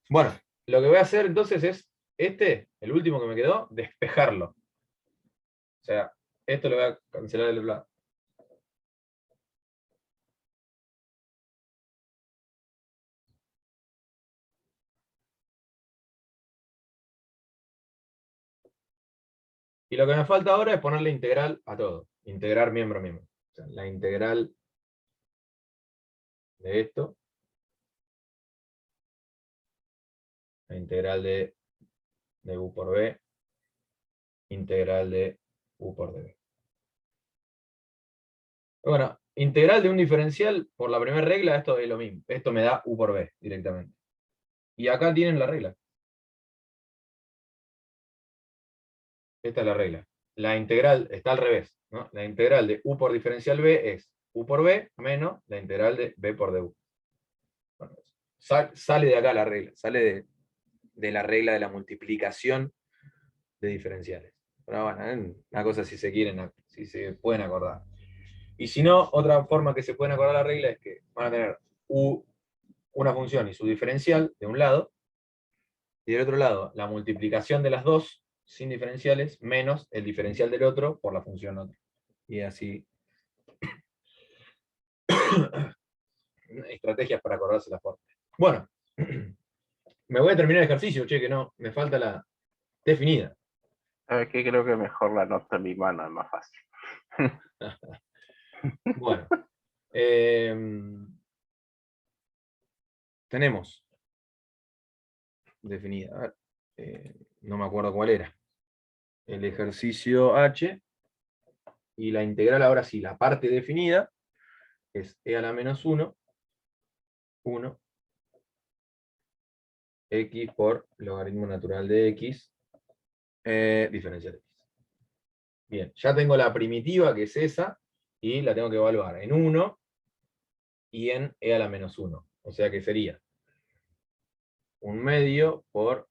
Bueno, lo que voy a hacer entonces es, el último que me quedó, despejarlo. O sea, esto lo voy a cancelar del lado. Y lo que me falta ahora es ponerle integral a todo. Integrar miembro a miembro. O sea, la integral de esto. La integral de u por b. Integral de u por db. Bueno, integral de un diferencial por la primera regla, esto es lo mismo. Esto me da u por b directamente. Y acá tienen la regla. Esta es la regla. La integral está al revés, ¿no? La integral de u por diferencial b es u por b menos la integral de b por du. Bueno, sale de acá la regla, sale de la regla de la multiplicación de diferenciales. Pero bueno, es una cosa si se quieren, si se pueden acordar. Y si no, otra forma que se pueden acordar la regla es que van a tener una función y su diferencial de un lado, y del otro lado la multiplicación de las dos sin diferenciales menos el diferencial del otro por la función otra. Y así. Estrategias para acordarse la forma. Bueno, me voy a terminar el ejercicio, che, que no, me falta la definida. ¿Sabes qué? Creo que mejor la nota en mi mano, es más fácil. Bueno, tenemos definida, a ver, no me acuerdo cuál era, el ejercicio H, y la integral ahora sí, la parte definida, es e a la menos 1, x por logaritmo natural de x, diferencial de x. Bien, ya tengo la primitiva, que es esa, y la tengo que evaluar en 1 y en e a la menos 1. O sea que sería 1/2 por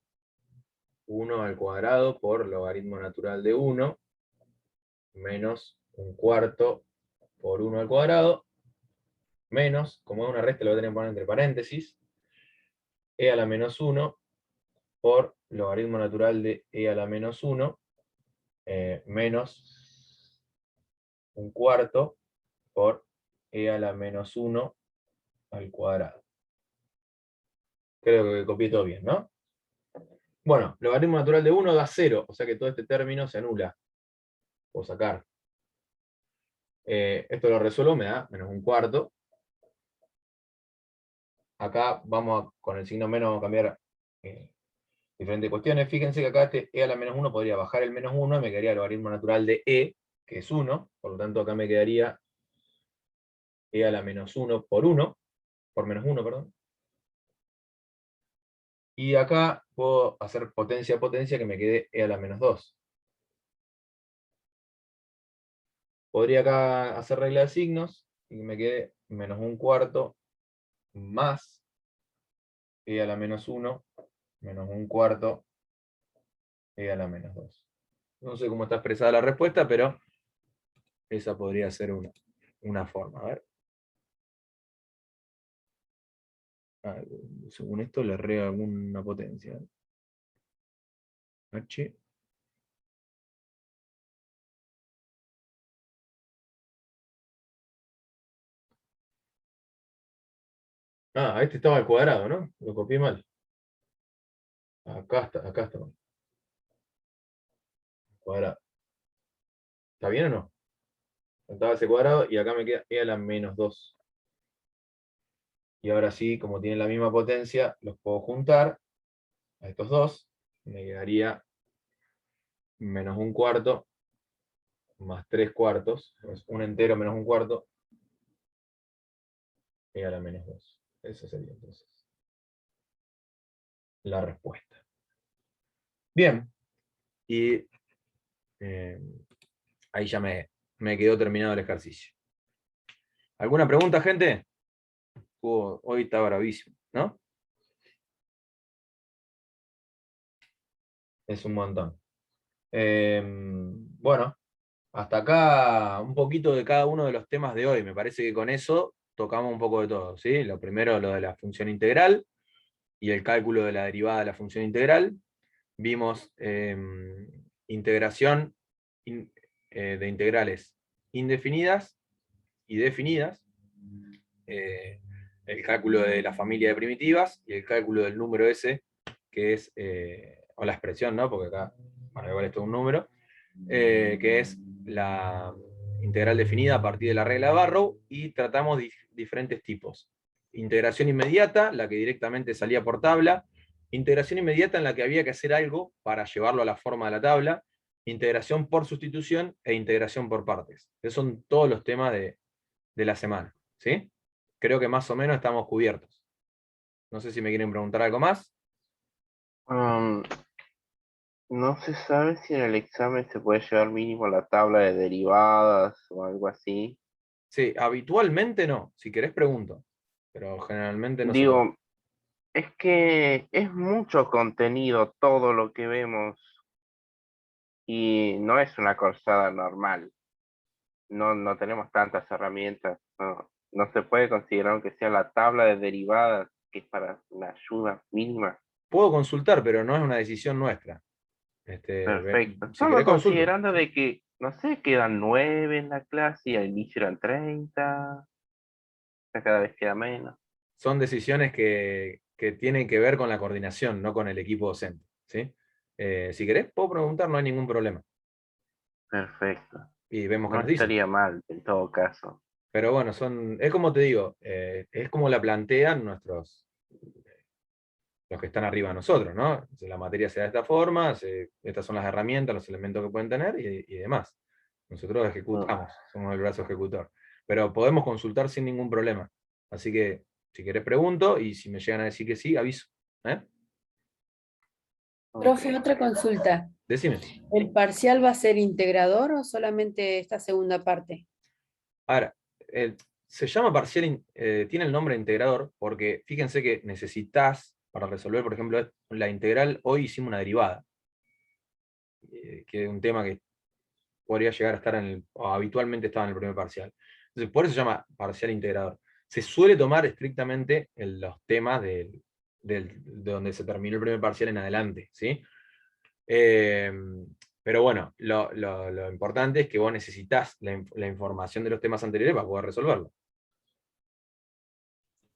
1 al cuadrado por logaritmo natural de 1, menos 1/4 por 1 al cuadrado, menos, como es una resta, lo voy a tener que poner entre paréntesis, e a la menos 1 por logaritmo natural de e a la menos 1, menos 1/4 por e a la menos 1 al cuadrado. Creo que copié todo bien, ¿no? Bueno, logaritmo natural de 1 da 0, o sea que todo este término se anula. Puedo sacar. Esto lo resuelvo, me da menos 1/4. Acá vamos con el signo menos, vamos a cambiar diferentes cuestiones. Fíjense que acá este e a la menos 1 podría bajar el menos 1 y me quedaría el logaritmo natural de e, que es 1. Por lo tanto, acá me quedaría e a la menos 1 por 1, por menos 1, perdón. Y acá puedo hacer potencia a potencia que me quede e a la menos 2. Podría acá hacer regla de signos y me quede menos 1/4 más e a la menos 1 menos 1/4 e a la menos 2. No sé cómo está expresada la respuesta, pero esa podría ser una forma. A ver. Según esto le agrega alguna potencia. H. Este estaba al cuadrado, ¿no? Lo copié mal. Acá está mal. Cuadrado. ¿Está bien o no? Estaba ese cuadrado y acá me queda e a la menos 2. Y ahora sí, como tienen la misma potencia, los puedo juntar a estos dos. Me quedaría menos 1/4 más 3/4. Es un entero menos 1/4 e a la menos 2. Esa sería entonces la respuesta. Bien. Y ahí ya me quedó terminado el ejercicio. ¿Alguna pregunta, gente? Hoy está bravísimo, ¿no? Es un montón. Bueno, hasta acá un poquito de cada uno de los temas de hoy. Me parece que con eso tocamos un poco de todo, ¿sí? Lo primero, lo de la función integral y el cálculo de la derivada de la función integral. Vimos integración de integrales indefinidas y definidas, el cálculo de la familia de primitivas y el cálculo del número S, que es, o la expresión, ¿no? Porque acá, bueno, igual esto es un número, que es la integral definida a partir de la regla de Barrow, y tratamos diferentes tipos. Integración inmediata, la que directamente salía por tabla; integración inmediata en la que había que hacer algo para llevarlo a la forma de la tabla; integración por sustitución e integración por partes. Esos son todos los temas de la semana, ¿sí? Creo que más o menos estamos cubiertos. No sé si me quieren preguntar algo más. No se sabe si en el examen se puede llevar mínimo la tabla de derivadas o algo así. Sí, habitualmente no. Si querés pregunto. Pero generalmente no se puede. Digo, es que es mucho contenido todo lo que vemos y no es una cursada normal. No tenemos tantas herramientas. No se puede considerar que sea la tabla de derivadas, que es para una ayuda mínima. Puedo consultar, pero no es una decisión nuestra. Perfecto. Si Solo querés consulto. considerando de que, no sé, quedan 9 en la clase y al inicio eran 30, cada vez queda menos. Son decisiones que tienen que ver con la coordinación, no con el equipo docente, ¿sí? Si querés, puedo preguntar, no hay ningún problema. Perfecto. Y vemos qué No nos dicen. estaría mal, en todo caso. Pero bueno, es como te digo, es como la plantean los que están arriba de nosotros, ¿no? La materia se da de esta forma, estas son las herramientas, los elementos que pueden tener y demás. Nosotros ejecutamos, somos el brazo ejecutor. Pero podemos consultar sin ningún problema. Así que, si querés pregunto, y si me llegan a decir que sí, aviso. ¿Eh? Profe, otra consulta. Decime. ¿El parcial va a ser integrador o solamente esta segunda parte? Ahora, se llama parcial, tiene el nombre de integrador, porque fíjense que necesitas, para resolver, por ejemplo, la integral, hoy hicimos una derivada, que es un tema que podría llegar a estar o habitualmente estaba en el primer parcial. Entonces, por eso se llama parcial integrador. Se suele tomar estrictamente los temas de donde se terminó el primer parcial en adelante, ¿sí? Pero bueno, lo importante es que vos necesitas la información de los temas anteriores para poder resolverlo.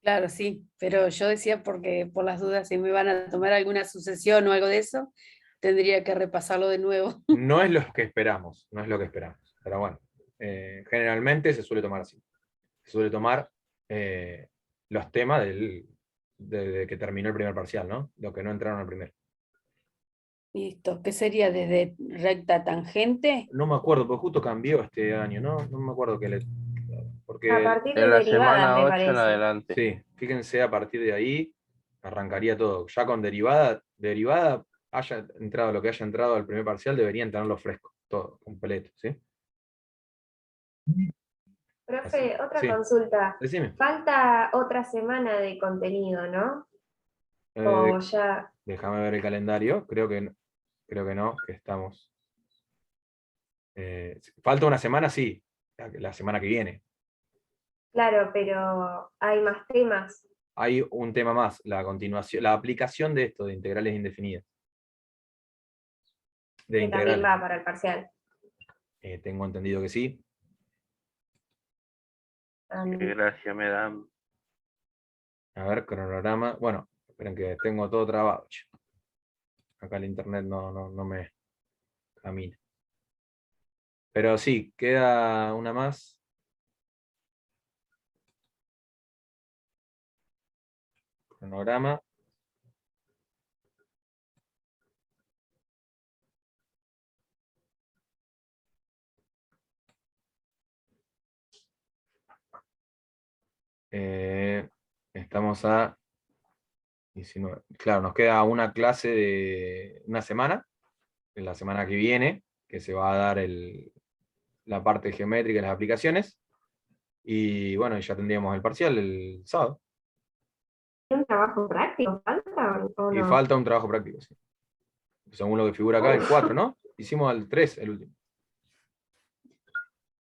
Claro, sí, pero yo decía porque por las dudas si me van a tomar alguna sucesión o algo de eso, tendría que repasarlo de nuevo. No es lo que esperamos, no es lo que esperamos. Pero bueno, generalmente se suele tomar así. Se suele tomar los temas de que terminó el primer parcial, ¿no? Los que no entraron al primero. Listo, ¿qué sería desde recta tangente? No me acuerdo, porque justo cambió este año, ¿no? No me acuerdo qué le... Porque, A partir de En la derivadas, semana me 8 en parece. adelante. sí, fíjense, a partir de ahí arrancaría todo. Ya con derivada haya entrado lo que haya entrado al primer parcial, deberían tenerlo fresco, todo, completo, ¿sí? Profe, otra Sí, consulta. decime. Falta otra semana de contenido, ¿no? Eh, O ya, déjame ver el calendario, creo que no, que estamos. Falta una semana, sí, la semana que viene. claro, pero hay más temas Hay un tema más, la continuación, la aplicación de esto, de integrales indefinidas. De que también integrales. va para el parcial. Tengo entendido que sí. Qué gracia me dan. A ver, cronograma. Bueno, esperen que tengo todo trabado. Acá el internet no me camina. Pero sí, queda una más. Cronograma. Estamos a 19. Claro, nos queda una clase de una semana, en la semana que viene, que se va a dar la parte geométrica y las aplicaciones. Y bueno, ya tendríamos el parcial el sábado. ¿Un trabajo práctico falta o Y no? falta un trabajo práctico, sí. Según lo que figura acá, el 4, ¿no? Hicimos el 3, el último.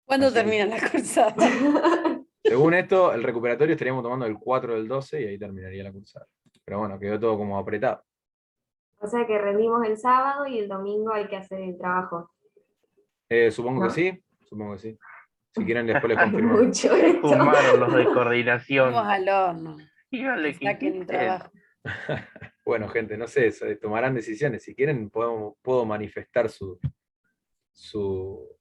¿Cuándo Así que- termina la cursada? Según esto, el recuperatorio estaríamos tomando el 4 del 12 y ahí terminaría la cursada. Pero bueno, quedó todo como apretado. O sea que rendimos el sábado y el domingo hay que hacer el trabajo. Supongo ¿No? que sí, supongo que sí. Si quieren después les Ay, confirmo. mucho esto. Fumaron los de coordinación. Vamos al horno. Díganle Que que saquen el quiten. trabajo. Bueno, gente, no sé, tomarán decisiones. Si quieren, puedo manifestar su.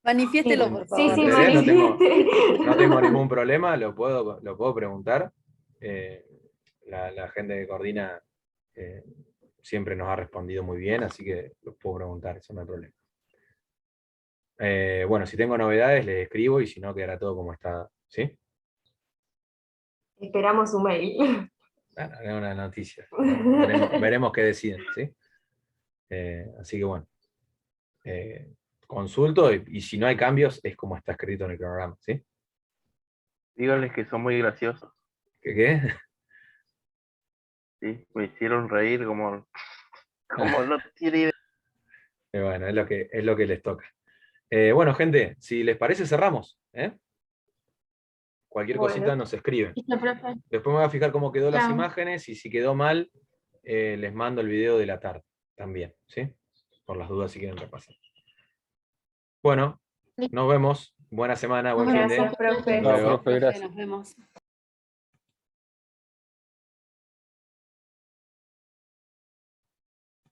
Manifiéstelo, Sí, por sí, favor. sí, Interés, no tengo- manifieste. No tengo ningún problema, lo puedo preguntar. La gente que coordina siempre nos ha respondido muy bien, así que lo puedo preguntar, eso no hay problema. Bueno, si tengo novedades, les escribo y si no, quedará todo como está. ¿Sí? Esperamos su mail. Bueno, es una noticia. Veremos qué deciden. ¿Sí? Así que bueno. Consulto y si no hay cambios, es como está escrito en el cronograma. ¿Sí? Díganles que son muy graciosos. ¿Qué? ¿Sí? Me hicieron reír como no tiene idea. Bueno, es lo que les toca. Bueno, gente, si les parece, cerramos. Cualquier Bueno. cosita nos escriben. Listo, profe. Después me voy a fijar cómo quedó las Chao. imágenes y si quedó mal, les mando el video de la tarde también, ¿sí? Por las dudas si quieren repasar. Bueno, nos vemos. Buena semana, buen fin de. Gracias, profe. Hasta luego. Profe, gracias. Nos vemos.